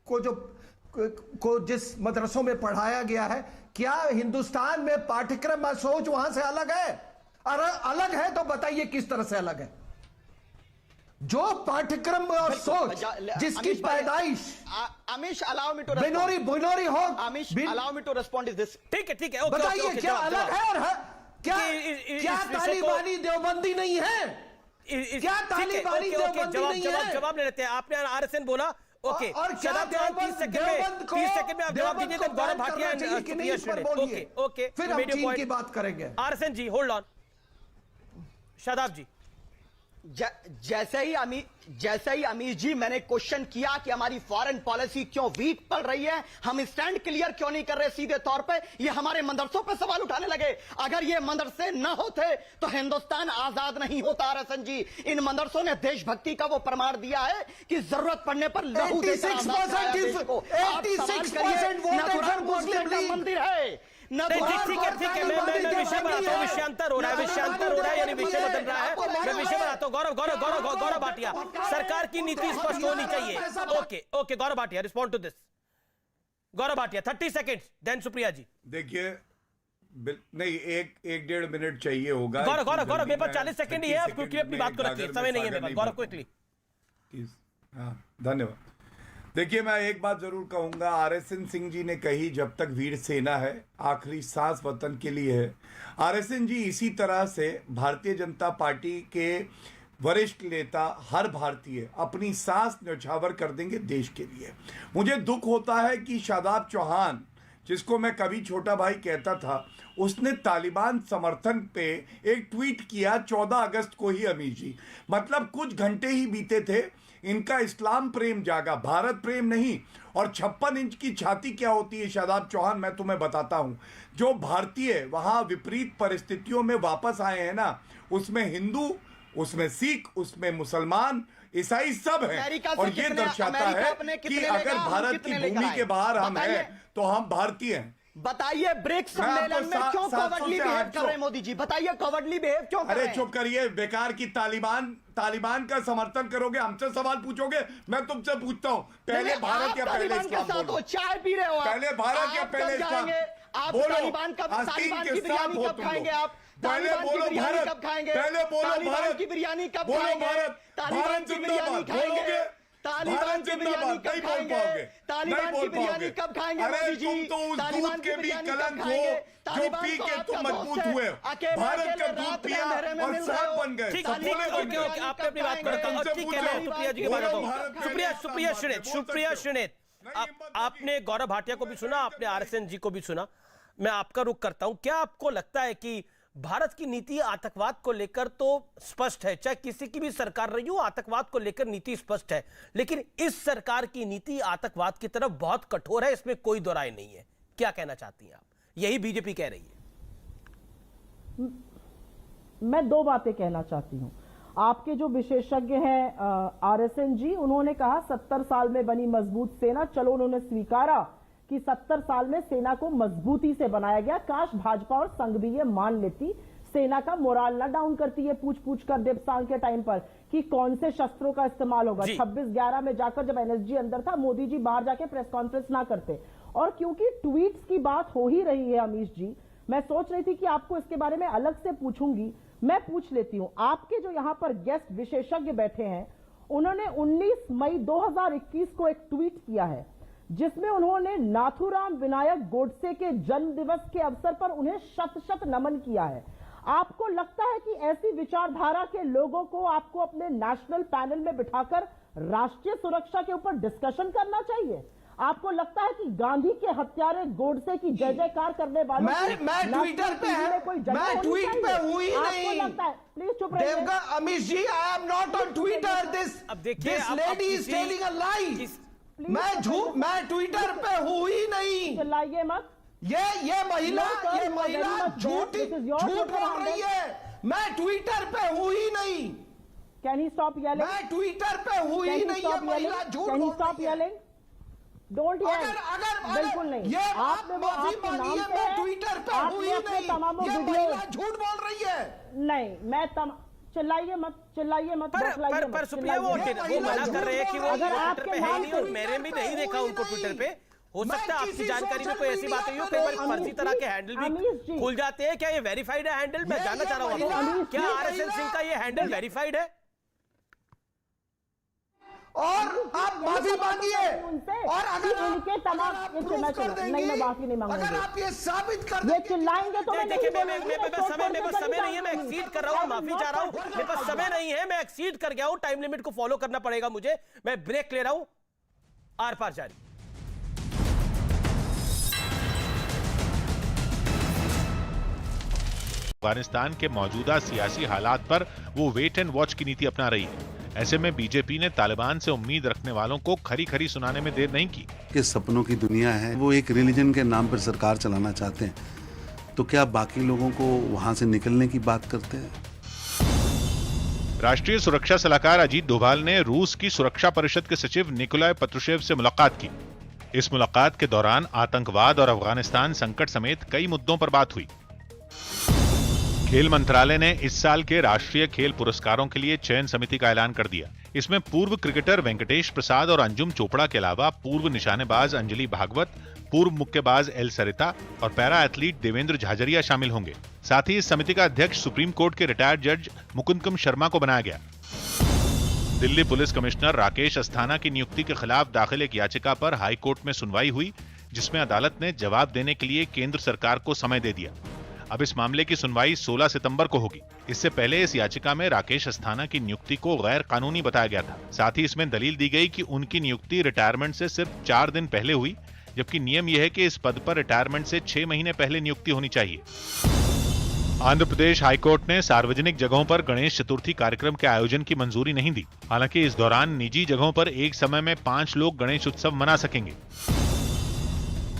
को जिस मदरसों में पढ़ाया गया है, क्या हिंदुस्तान में पाठ्यक्रम और सोच वहां से अलग है? अलग है तो बताइए किस तरह से अलग है। जो पाठ्यक्रम और सोच जिसकी पैदाइश अमीश अलाउ मी टू बिनोरी हो, Amish allow me to respond is this. ठीक है, बताइए क्या अलग है और क्या तालिबानी देवबंदी नहीं है? क्या तालिबानी देवबंदी नहीं है? जवाब ले लेते हैं। आपने आरएसएन बोला, ओके, और क्या 30 सेकंड में आप जवाब दीजिए, तो गौरव भाटिया ओके, फिर हम चीन की बात करेंगे। RSN ji hold on. Shadab ji, जैसे ही अमीर जी मैंने क्वेश्चन किया कि हमारी फॉरेन पॉलिसी क्यों वीक पड़ रही है, हम स्टैंड क्लियर क्यों नहीं कर रहे सीधे तौर पे, ये हमारे मदरसों पे सवाल उठाने लगे। अगर ये मदरसे न होते तो हिंदुस्तान आजाद नहीं होता। आरएसएन जी, इन मदरसों ने देशभक्ति का वो प्रमाण दिया है कि जरूरत पड़ने पर लहू देकर आजाद कराया देश को। आप सवाल करिए, न कुरान मुस्लिम का मंदिर है, ठीक है, मैं विषय बनाता हूँ, विषयांतर हो रहा है, यानी विषय बदल रहा है। मैं विषय बनाता हूँ। गौरव भाटिया, सरकार की नीति स्पष्ट होनी चाहिए। Okay, Gaurav Bhatia, respond to this. Gaurav Bhatia, 30 second, then Supriya ji. देखिए, नहीं, एक 1.5 मिनट चाहिए होगा। गौरव मेरे पास 40 सेकंड ही है, आप क्योंकि अपनी बात को रखिए, समय नहीं है मेरे पास। गौरव क्विकली। हाँ, धन्यवाद। देखिए, मैं एक बात जरूर कहूंगा, आरएसएन सिंह जी ने कही जब तक वीर सेना है, आखिरी सांस वतन के लिए है। आरएसएन जी इसी तरह से भारतीय जनता पार्टी के वरिष्ठ नेता, हर भारतीय अपनी सांस न्यौछावर कर देंगे देश के लिए। मुझे दुख होता है कि शादाब चौहान जिसको मैं कभी छोटा भाई कहता था, उसने तालिबान समर्थन पे एक ट्वीट किया 14 अगस्त को ही अमीर जी। मतलब कुछ घंटे ही बीते थे, इनका इस्लाम प्रेम जागा, भारत प्रेम नहीं। और 56 इंच की छाती क्या होती है शादाब चौहान, मैं तुम्हें बताता हूं। जो भारतीय वहां विपरीत परिस्थितियों में वापस आए हैं ना, उसमें हिंदू, उसमें सिख, उसमें मुसलमान, ईसाई सब हैं। और ये दर्शाता है कि अगर भारत की भूमि के बाहर हम हैं तो हम भारतीय हैं। बताइए ब्रिक्स सम्मेलन में क्यों कॉवर्डली बिहेव कर रहे हैं मोदी जी? बताइए कॉवर्डली बिहेव क्यों कर रहे हैं? अरे चुप करिए, बेकार की तालिबान का समर्थन करोगे, हमसे सवाल पूछोगे? मैं तुमसे पूछता हूं, पहले भारत या पहले इस्लाम बोलो? चाय पी रहे हो आप? पहले भारत या पहले इस्लाम बोलो? तालिबान की बिरयानी कब खाएंगे आप? पहले बोलो भारत, पहले बोलो भारत की बिरयानी कब बोलो खाएंगे? भारत, भारत जिंदाबाद बोलोगे? तालिबान की बिरयानी कब खाएंगे? तालिबान की बिरयानी कब खाएंगे मोदी जी? तुम तो उस दूध के भी कलंक हो जो पी के तुम मजबूत हुए। भारत का दूध पिया और सांप बन गए। ठीक है, आपने अपनी बात करो। ठीक है, मैं सुप्रिया जी की बात बताऊं। सुप्रिया श्रीनेत, आपने गौरव भाटिया को भी सुना, आपने आरएसएन जी को भी सुना। मैं आपका रुख करता हूं। क्या आपको लगता है कि भारत की नीति आतंकवाद को लेकर तो स्पष्ट है, चाहे किसी की भी सरकार रही हो, आतंकवाद को लेकर नीति स्पष्ट है, लेकिन इस सरकार की नीति आतंकवाद की तरफ बहुत कठोर है, इसमें कोई दो राय नहीं है। क्या कहना चाहती हैं आप? यही बीजेपी कह रही है। मैं दो बातें कहना चाहती हूं। आपके जो विशेषज्ञ हैं आरएसएन जी, उन्होंने कहा 70 साल में बनी मजबूत सेना। चलो, उन्होंने स्वीकारा कि 70 साल में सेना को मजबूती से बनाया गया। काश भाजपा और संघ भी ये मान लेती, सेना का मोराल ना डाउन करती है पूछ कर देवसांग के टाइम पर कि कौन से शस्त्रों का इस्तेमाल होगा। 26/11 में जाकर जब एनएसजी अंदर था, मोदी जी बाहर जाके प्रेस कॉन्फ्रेंस ना करते। और क्योंकि ट्वीट्स की बात हो ही रही है अमीश जी, मैं सोच रही थी कि आपको इसके बारे में अलग से पूछूंगी। मैं पूछ लेती हूं, आपके जो यहां पर गेस्ट विशेषज्ञ बैठे हैं, उन्होंने 19 मई 2021 को एक ट्वीट किया है जिसमें उन्होंने नाथूराम विनायक गोडसे के जन्म दिवस के अवसर पर उन्हें शत नमन किया है। आपको लगता है कि ऐसी विचारधारा के लोगों को आपको अपने नेशनल पैनल में बिठाकर राष्ट्रीय सुरक्षा के ऊपर डिस्कशन करना चाहिए? आपको लगता है कि गांधी के हत्यारे गोडसे की जय जयकार करने वालों मैं ट्विटर पे मैं ट्वीट पे हुई नहीं। लगता है? प्लीज चुप रहिए। Amish ji, I am not on Twitter. This lady is telling a lie. मैं ट्विटर पे हुई नहीं। चिल्लाइए मत। ये महिला झूठ बोल रही है। मैं ट्विटर पे हुई नहीं। Can he stop yelling? मैं ट्विटर पे हुई नहीं। ये महिला झूठ बोल रही है। Don't yell. बिल्कुल नहीं। ये आपने माफी मांगी है। मैं ट्विटर पे हुई नहीं। ये महिला झूठ बोल रही है। नहीं, मैं चिल्लाइए मत। पर सुप्रिया, वो मना कर रहे हैं कि वो ट्विटर पे है नहीं, और मैंने भी नहीं देखा उनको ट्विटर पे। हो सकता है आपकी जानकारी में कोई ऐसी बात हुई हो, कई बार फर्जी तरह के हैंडल भी खुल जाते हैं। क्या ये वेरीफाइड है हैंडल? मैं जानना चाह रहा हूँ, क्या आरएसएन सिंह का ये हैंडल वेरीफाइड है? और आप माफी मांगिए। और अगर इनके तमाम नहीं माफी नहीं मांगूंगी। अगर आप ये साबित कर दें, ये चिल्लाएंगे तो मैं देखिए, मेरे पास समय नहीं है, मैं एक्सीड कर रहा हूँ, माफी चाह रहा हूँ। मेरे पास समय नहीं है, मैं एक्सीड कर गया हूँ, टाइम लिमिट को फॉलो करना पड़ेगा मुझे। मैं ब्रेक ले रहा हूँ, आर पार जारी। अफगानिस्तान के मौजूदा सियासी हालात पर वो वेट एंड वॉच की नीति अपना रही है। ऐसे में बीजेपी ने तालिबान से उम्मीद रखने वालों को खरी सुनाने में देर नहीं की। कि सपनों की दुनिया है, वो एक रिलीजन के नाम पर सरकार चलाना चाहते हैं, तो क्या बाकी लोगों को वहां से निकलने की बात करते हैं? राष्ट्रीय सुरक्षा सलाहकार अजीत डोभाल ने रूस की सुरक्षा परिषद के सचिव निकोलाई पत्रुशेव से मुलाकात की। इस मुलाकात के दौरान आतंकवाद और अफगानिस्तान संकट समेत कई मुद्दों पर बात हुई। खेल मंत्रालय ने इस साल के राष्ट्रीय खेल पुरस्कारों के लिए चयन समिति का ऐलान कर दिया। इसमें पूर्व क्रिकेटर वेंकटेश प्रसाद और अंजुम चोपड़ा के अलावा पूर्व निशानेबाज अंजलि भागवत, पूर्व मुक्केबाज एल सरिता और पैरा एथलीट देवेंद्र झाझरिया शामिल होंगे। साथ ही इस समिति का अध्यक्ष सुप्रीम कोर्ट के रिटायर्ड जज मुकुंदकम शर्मा को बनाया गया। दिल्ली पुलिस कमिश्नर राकेश अस्थाना की नियुक्ति के खिलाफ दाखिल एक याचिका पर हाईकोर्ट में सुनवाई हुई, जिसमें अदालत ने जवाब देने के लिए केंद्र सरकार को समय दे दिया। अब इस मामले की सुनवाई 16 सितंबर को होगी। इससे पहले इस याचिका में राकेश अस्थाना की नियुक्ति को गैर कानूनी बताया गया था। साथ ही इसमें दलील दी गई कि उनकी नियुक्ति रिटायरमेंट से सिर्फ 4 दिन पहले हुई, जबकि नियम यह है कि इस पद पर रिटायरमेंट से 6 महीने पहले नियुक्ति होनी चाहिए। आंध्र प्रदेश हाईकोर्ट ने सार्वजनिक जगहों पर गणेश चतुर्थी कार्यक्रम के आयोजन की मंजूरी नहीं दी। हालांकि इस दौरान निजी जगहों पर एक समय में 5 लोग गणेश उत्सव मना सकेंगे।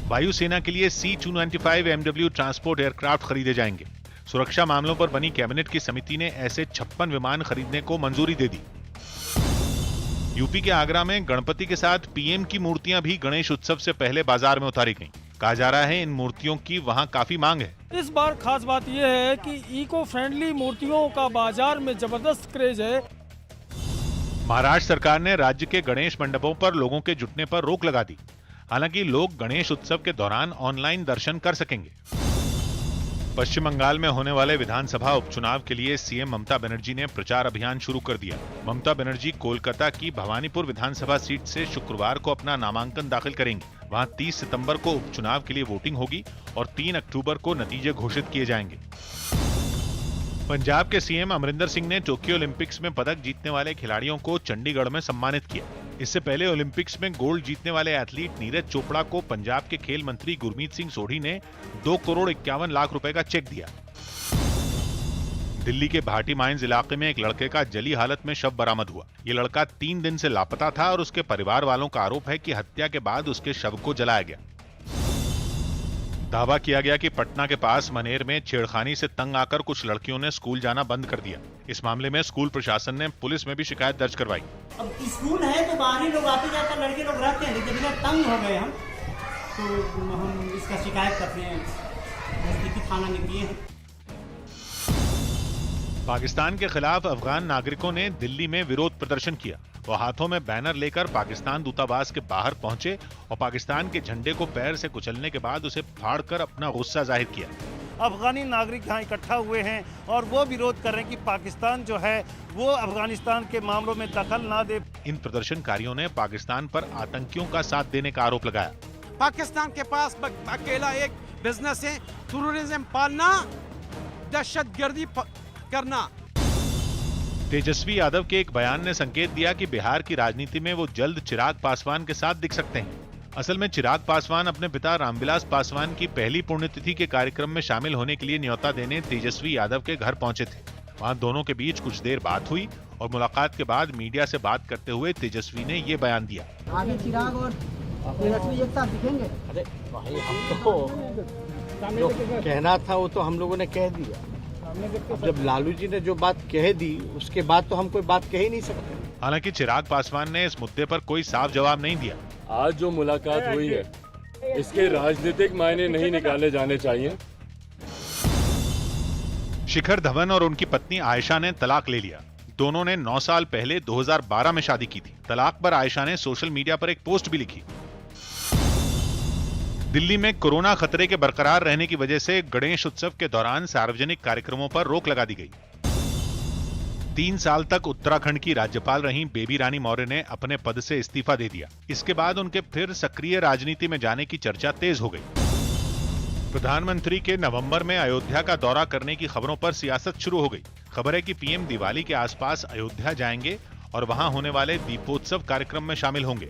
वायुसेना के लिए C-295 MW ट्रांसपोर्ट एयरक्राफ्ट खरीदे जाएंगे। सुरक्षा मामलों पर बनी कैबिनेट की समिति ने ऐसे 56 विमान खरीदने को मंजूरी दे दी। यूपी के आगरा में गणपति के साथ पीएम की मूर्तियां भी गणेश उत्सव से पहले बाजार में उतारी गईं। कहा जा रहा है इन मूर्तियों की वहां काफी मांग है। इस बार खास बात यह है कि इको फ्रेंडली मूर्तियों का बाजार में जबरदस्त क्रेज है। महाराष्ट्र सरकार ने राज्य के गणेश मंडपों पर लोगों के जुटने पर रोक लगा दी। हालांकि लोग गणेश उत्सव के दौरान ऑनलाइन दर्शन कर सकेंगे। पश्चिम बंगाल में होने वाले विधानसभा उपचुनाव के लिए सीएम ममता बनर्जी ने प्रचार अभियान शुरू कर दिया। ममता बनर्जी कोलकाता की भवानीपुर विधानसभा सीट से शुक्रवार को अपना नामांकन दाखिल करेंगी। वहां 30 सितंबर को उपचुनाव के लिए वोटिंग होगी और 3 अक्टूबर को नतीजे घोषित किए जाएंगे। पंजाब के सीएम अमरिंदर सिंह ने टोक्यो ओलंपिक्स में पदक जीतने वाले खिलाड़ियों को चंडीगढ़ में सम्मानित किया। इससे पहले ओलंपिक्स में गोल्ड जीतने वाले एथलीट नीरज चोपड़ा को पंजाब के खेल मंत्री गुरमीत सिंह सोढ़ी ने 2 करोड़ 51 लाख रुपए का चेक दिया। दिल्ली के भाटी माइंस इलाके में एक लड़के का जली हालत में शव बरामद हुआ। ये लड़का 3 दिन से लापता था और उसके परिवार वालों का आरोप है कि हत्या के बाद उसके शव को जलाया गया। दावा किया गया कि पटना के पास मनेर में छेड़खानी से तंग आकर कुछ लड़कियों ने स्कूल जाना बंद कर दिया। इस मामले में स्कूल प्रशासन ने पुलिस में भी शिकायत दर्ज करवाई। अब स्कूल है तो बाहरी लोग आते जाकर लड़के लोग रहते हैं, लेकिन जब तंग हो गए हम तो हम इसका शिकायत करते हैं, नजदीकी थाना में किए हैं। पाकिस्तान के खिलाफ अफगान नागरिकों ने दिल्ली में विरोध प्रदर्शन किया। वो हाथों में बैनर लेकर पाकिस्तान दूतावास के बाहर पहुंचे और पाकिस्तान के झंडे को पैर से कुचलने के बाद उसे फाड़कर अपना गुस्सा जाहिर किया। अफगानी नागरिक यहाँ इकट्ठा हुए हैं और वो विरोध कर रहे हैं कि पाकिस्तान जो है वो अफगानिस्तान के मामलों में दखल ना दे। इन प्रदर्शनकारियों ने पाकिस्तान पर आतंकियों का साथ देने का आरोप लगाया। पाकिस्तान के पास अकेला एक बिजनेस है, टूरिज्म पालना, दहशतगर्दी करना। तेजस्वी यादव के एक बयान ने संकेत दिया कि बिहार की राजनीति में वो जल्द चिराग पासवान के साथ दिख सकते हैं। असल में चिराग पासवान अपने पिता रामविलास पासवान की पहली पुण्यतिथि के कार्यक्रम में शामिल होने के लिए न्योता देने तेजस्वी यादव के घर पहुंचे थे। वहां दोनों के बीच कुछ देर बात हुई और मुलाकात के बाद मीडिया से बात करते हुए तेजस्वी ने ये बयान दिया। आगे चिराग और तेजस्वी एक साथ दिखेंगे। अरे भाई, हम तो कहना था वो तो हम लोगों ने कह दिया। अब जब लालू जी ने जो बात कह दी उसके बाद तो हम कोई बात कह ही नहीं सकते। हालांकि चिराग पासवान ने इस मुद्दे पर कोई साफ जवाब नहीं दिया। आज जो मुलाकात हुई है इसके राजनीतिक मायने नहीं निकाले जाने चाहिए। शिखर धवन और उनकी पत्नी आयशा ने तलाक ले लिया। दोनों ने 9 साल पहले 2012 में शादी की थी। तलाक पर आयशा ने सोशल मीडिया पर एक पोस्ट भी लिखी। दिल्ली में कोरोना खतरे के बरकरार रहने की वजह से गणेश उत्सव के दौरान सार्वजनिक कार्यक्रमों पर रोक लगा दी गई। 3 साल तक उत्तराखंड की राज्यपाल रहीं बेबी रानी मौर्य ने अपने पद से इस्तीफा दे दिया। इसके बाद उनके फिर सक्रिय राजनीति में जाने की चर्चा तेज हो गई। प्रधानमंत्री के नवंबर में अयोध्या का दौरा करने की खबरों पर सियासत शुरू हो गई। खबर है कि पीएम दिवाली के आसपास अयोध्या जाएंगे और वहां होने वाले दीपोत्सव कार्यक्रम में शामिल होंगे,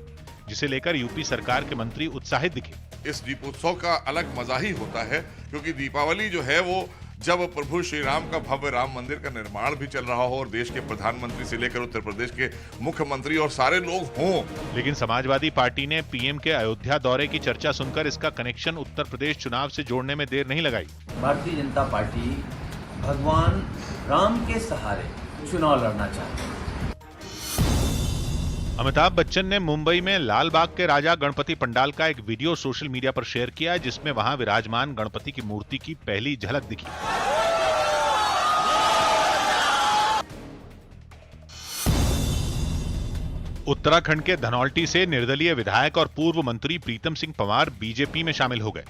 जिसे लेकर यूपी सरकार के मंत्री उत्साहित दिखे। इस दीपोत्सव का अलग मजा ही होता है, क्योंकि दीपावली जो है वो जब प्रभु श्री राम का भव्य राम मंदिर का निर्माण भी चल रहा हो और देश के प्रधानमंत्री से लेकर उत्तर प्रदेश के मुख्यमंत्री और सारे लोग हों। लेकिन समाजवादी पार्टी ने पीएम के अयोध्या दौरे की चर्चा सुनकर इसका कनेक्शन उत्तर प्रदेश चुनाव से जोड़ने में देर नहीं लगाई। भारतीय जनता पार्टी भगवान राम के सहारे चुनाव लड़ना चाहती है। अमिताभ बच्चन ने मुंबई में लाल बाग के राजा गणपति पंडाल का एक वीडियो सोशल मीडिया पर शेयर किया, जिसमें वहां विराजमान गणपति की मूर्ति की पहली झलक दिखी। उत्तराखंड के धनौल्टी से निर्दलीय विधायक और पूर्व मंत्री प्रीतम सिंह पंवार बीजेपी में शामिल हो गए।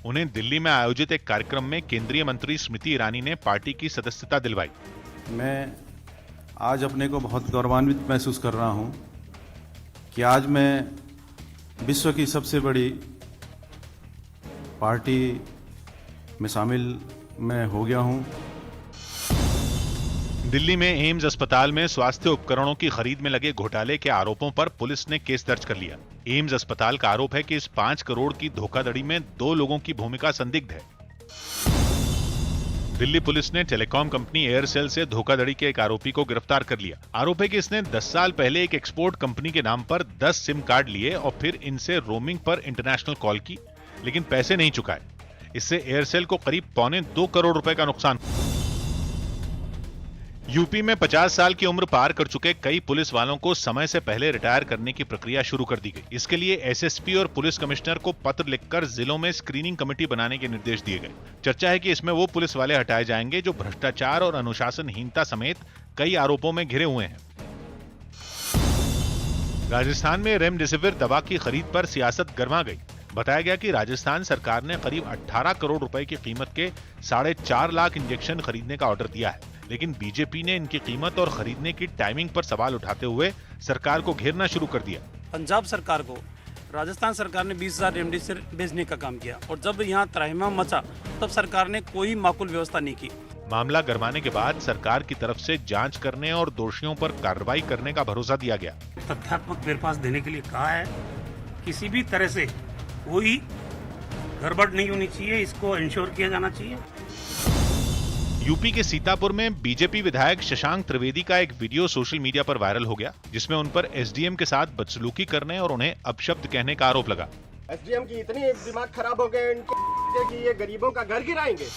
उन्हें दिल्ली में आयोजित एक कार्यक्रम में केंद्रीय मंत्री स्मृति ईरानी ने पार्टी की सदस्यता दिलवाई। मैं आज अपने को बहुत गौरवान्वित महसूस कर रहा हूं कि आज मैं विश्व की सबसे बड़ी पार्टी में शामिल मैं हो गया हूं। दिल्ली में एम्स अस्पताल में स्वास्थ्य उपकरणों की खरीद में लगे घोटाले के आरोपों पर पुलिस ने केस दर्ज कर लिया। एम्स अस्पताल का आरोप है कि इस 5 करोड़ की धोखाधड़ी में 2 लोगों की भूमिका संदिग्ध है। दिल्ली पुलिस ने टेलीकॉम कंपनी एयरसेल से धोखाधड़ी के एक आरोपी को गिरफ्तार कर लिया। आरोप है कि इसने 10 साल पहले एक एक्सपोर्ट कंपनी के नाम पर 10 सिम कार्ड लिए और फिर इनसे रोमिंग पर इंटरनेशनल कॉल की, लेकिन पैसे नहीं चुकाए। इससे एयरसेल को करीब 1.25 करोड़ रुपए का नुकसान। यूपी में 50 साल की उम्र पार कर चुके कई पुलिस वालों को समय से पहले रिटायर करने की प्रक्रिया शुरू कर दी गई। इसके लिए एसएसपी और पुलिस कमिश्नर को पत्र लिखकर जिलों में स्क्रीनिंग कमेटी बनाने के निर्देश दिए गए। चर्चा है कि इसमें वो पुलिस वाले हटाए जाएंगे जो भ्रष्टाचार और अनुशासनहीनता समेत कई आरोपों में घिरे हुए हैं। राजस्थान में रेमडेसिविर दवा की खरीद पर सियासत गर्मा गई। बताया गया कि राजस्थान सरकार ने करीब 18 करोड़ रुपए की कीमत के 4.5 लाख इंजेक्शन खरीदने का ऑर्डर दिया है, लेकिन बीजेपी ने इनकी कीमत और खरीदने की टाइमिंग पर सवाल उठाते हुए सरकार को घेरना शुरू कर दिया। पंजाब सरकार को राजस्थान सरकार ने 20,000 रेमडेसिविर भेजने का काम किया और जब यहाँ त्राहिमाम मचा तब सरकार ने कोई माकूल व्यवस्था नहीं की। मामला गरमाने के बाद सरकार की तरफ से जांच करने और दोषियों पर कार्रवाई करने का भरोसा दिया गया। तथ्यात्मक मेरे पास देने के लिए कहा है, किसी भी तरह से कोई गड़बड़ नहीं होनी चाहिए, इसको इंश्योर किया जाना चाहिए। यूपी के सीतापुर में बीजेपी विधायक शशांक त्रिवेदी का एक वीडियो सोशल मीडिया पर वायरल हो गया, जिसमें उन पर एसडीएम के साथ बदसलूकी करने और उन्हें अपशब्द कहने का आरोप लगा। एसडीएम की इतनी दिमाग खराब हो गए कि ये गरीबों का घर गिराएंगे।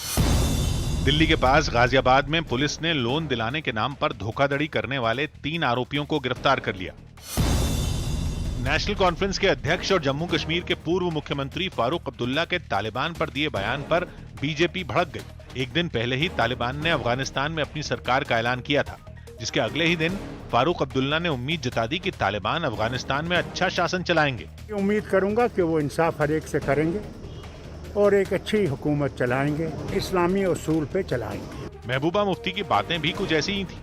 दिल्ली के पास गाजियाबाद में पुलिस ने लोन दिलाने के नाम पर धोखाधड़ी करने वाले 3 आरोपियों को गिरफ्तार कर लिया। नेशनल कॉन्फ्रेंस के अध्यक्ष और जम्मू कश्मीर के पूर्व मुख्यमंत्री फारूक अब्दुल्ला के तालिबान पर दिए बयान पर बीजेपी भड़क गई। एक दिन पहले ही तालिबान ने अफगानिस्तान में अपनी सरकार का ऐलान किया था, जिसके अगले ही दिन फारूक अब्दुल्ला ने उम्मीद जता दी कि तालिबान अफगानिस्तान में अच्छा शासन चलाएंगे। उम्मीद करूंगा कि वो इंसाफ हर एक से करेंगे और एक अच्छी हुकूमत चलाएंगे, इस्लामी उसूल पे चलाएंगे। महबूबा मुफ्ती की बातें भी कुछ ऐसी ही थी।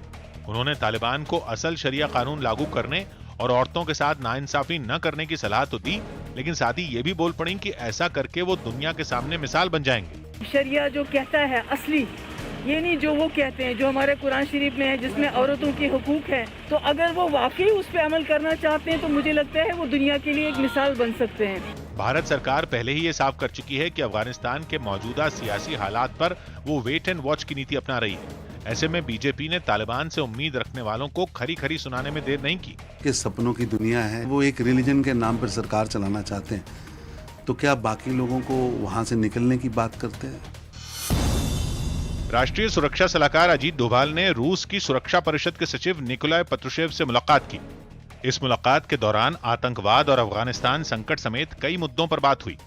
उन्होंने तालिबान को असल शरिया कानून लागू करने और औरतों के साथ नाइंसाफी न करने की सलाह तो दी, लेकिन साथ ही ये भी बोल पड़ी कि ऐसा करके वो दुनिया के सामने मिसाल बन जाएंगे। शरिया जो कहता है असली, ये नहीं जो वो कहते हैं, जो हमारे कुरान शरीफ में है जिसमें औरतों के हुकूक है, तो अगर वो वाकई उस पर अमल करना चाहते हैं तो मुझे लगता है वो दुनिया के लिए एक मिसाल बन सकते हैं। भारत सरकार पहले ही ये साफ कर चुकी है कि अफगानिस्तान के मौजूदा सियासी हालात पर वो वेट एंड वॉच की नीति अपना रही है। ऐसे में बीजेपी ने तालिबान से उम्मीद रखने वालों को खरी खरी सुनाने में देर नहीं की। कि सपनों की दुनिया है, वो एक रिलीजन के नाम पर सरकार चलाना चाहते हैं, तो क्या बाकी लोगों को वहां से निकलने की बात करते हैं? राष्ट्रीय सुरक्षा सलाहकार अजीत डोभाल ने रूस की सुरक्षा परिषद के सचिव निकोलाई पत्रुशेव से मुलाकात की। इस मुलाकात के दौरान आतंकवाद और अफगानिस्तान संकट समेत कई मुद्दों पर बात हुई।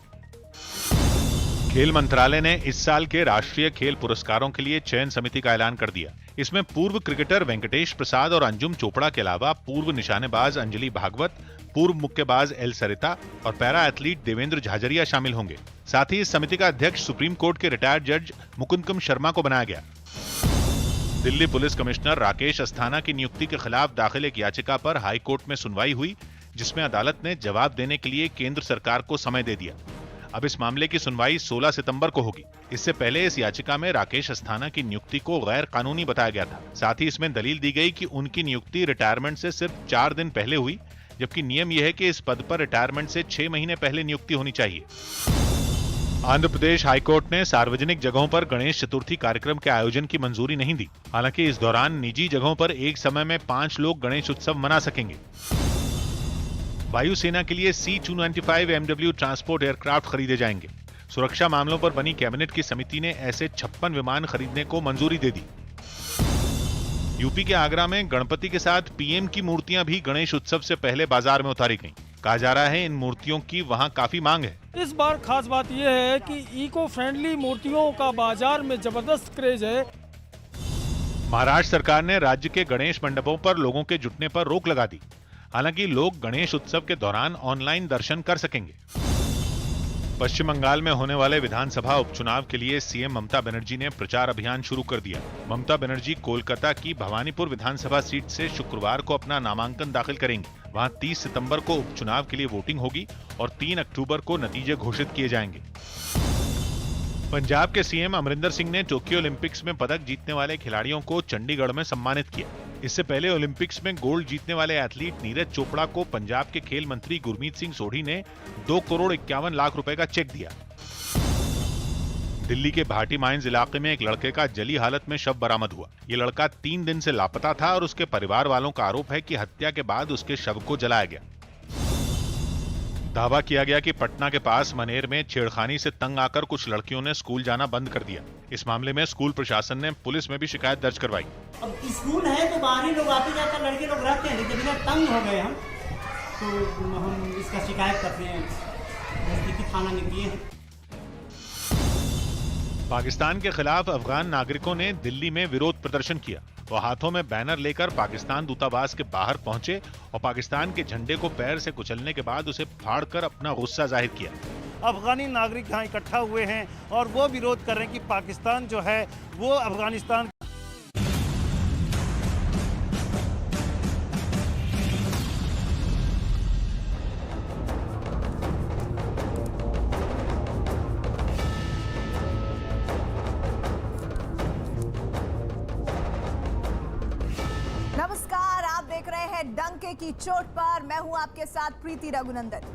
खेल मंत्रालय ने इस साल के राष्ट्रीय खेल पुरस्कारों के लिए चयन समिति का ऐलान कर दिया। इसमें पूर्व क्रिकेटर वेंकटेश प्रसाद और अंजुम चोपड़ा के अलावा पूर्व निशानेबाज अंजलि भागवत, पूर्व मुक्केबाज एल सरिता और पैरा एथलीट देवेंद्र झाझरिया शामिल होंगे। साथ ही इस समिति का अध्यक्ष सुप्रीम कोर्ट के रिटायर्ड जज मुकुंदकम शर्मा को बनाया गया। दिल्ली पुलिस कमिश्नर राकेश अस्थाना की नियुक्ति के खिलाफ दाखिल एक याचिका पर हाई कोर्ट में सुनवाई हुई, जिसमें अदालत ने जवाब देने के लिए केंद्र सरकार को समय दे दिया। अब इस मामले की सुनवाई 16 सितंबर को होगी। इससे पहले इस याचिका में राकेश अस्थाना की नियुक्ति को गैर कानूनी बताया गया था। साथ ही इसमें दलील दी गई कि उनकी नियुक्ति रिटायरमेंट से सिर्फ 4 दिन पहले हुई, जबकि नियम यह है कि इस पद पर रिटायरमेंट से 6 महीने पहले नियुक्ति होनी चाहिए। आंध्र प्रदेश हाईकोर्ट ने सार्वजनिक जगहों पर गणेश चतुर्थी कार्यक्रम के आयोजन की मंजूरी नहीं दी। हालांकि इस दौरान निजी जगहों पर एक समय में 5 लोग गणेश उत्सव मना सकेंगे। वायुसेना के लिए C-295 MW ट्रांसपोर्ट एयरक्राफ्ट खरीदे जाएंगे। सुरक्षा मामलों पर बनी कैबिनेट की समिति ने ऐसे 56 विमान खरीदने को मंजूरी दे दी। यूपी के आगरा में गणपति के साथ पीएम की मूर्तियां भी गणेश उत्सव से पहले बाजार में उतारी गईं। कहा जा रहा है इन मूर्तियों की वहां काफी मांग है। इस बार खास बात यह है कि इको फ्रेंडली मूर्तियों का बाजार में जबरदस्त क्रेज है। महाराष्ट्र सरकार ने राज्य के गणेश मंडपों पर लोगों के जुटने पर रोक लगा दी। हालांकि लोग गणेश उत्सव के दौरान ऑनलाइन दर्शन कर सकेंगे। पश्चिम बंगाल में होने वाले विधानसभा उपचुनाव के लिए सीएम ममता बनर्जी ने प्रचार अभियान शुरू कर दिया। ममता बनर्जी कोलकाता की भवानीपुर विधानसभा सीट से शुक्रवार को अपना नामांकन दाखिल करेंगी। वहां 30 सितंबर को उपचुनाव के लिए वोटिंग होगी और 3 अक्टूबर को नतीजे घोषित किए जाएंगे। पंजाब के सीएम अमरिंदर सिंह ने टोक्यो ओलंपिक्स में पदक जीतने वाले खिलाड़ियों को चंडीगढ़ में सम्मानित किया। इससे पहले ओलंपिक्स में गोल्ड जीतने वाले एथलीट नीरज चोपड़ा को पंजाब के खेल मंत्री गुरमीत सिंह सोढ़ी ने 2 करोड़ 51 लाख रुपए का चेक दिया। दिल्ली के भाटी माइंस इलाके में एक लड़के का जली हालत में शव बरामद हुआ। ये लड़का 3 दिन से लापता था और उसके परिवार वालों का आरोप है कि हत्या के बाद उसके शव को जलाया गया। दावा किया गया कि पटना के पास मनेर में छेड़खानी से तंग आकर कुछ लड़कियों ने स्कूल जाना बंद कर दिया। इस मामले में स्कूल प्रशासन ने पुलिस में भी शिकायत दर्ज करवाई। अब स्कूल है तो बाहरी लोग आते जाकर लड़के लोग रहते हैं, लेकिन जब तंग हो गए हम तो हम इसका शिकायत करते हैं, नजदीकी थाना में किए हैं। पाकिस्तान के खिलाफ अफगान नागरिकों ने दिल्ली में विरोध प्रदर्शन किया। वो हाथों में बैनर लेकर पाकिस्तान दूतावास के बाहर पहुंचे और पाकिस्तान के झंडे को पैर से कुचलने के बाद उसे फाड़कर अपना गुस्सा जाहिर किया। अफगानी नागरिक यहाँ इकट्ठा हुए हैं और वो विरोध कर रहे हैं कि पाकिस्तान जो है वो अफगानिस्तान। नमस्कार, आप देख रहे हैं डंके की चोट पर। मैं हूं आपके साथ प्रीति रघुनंदन।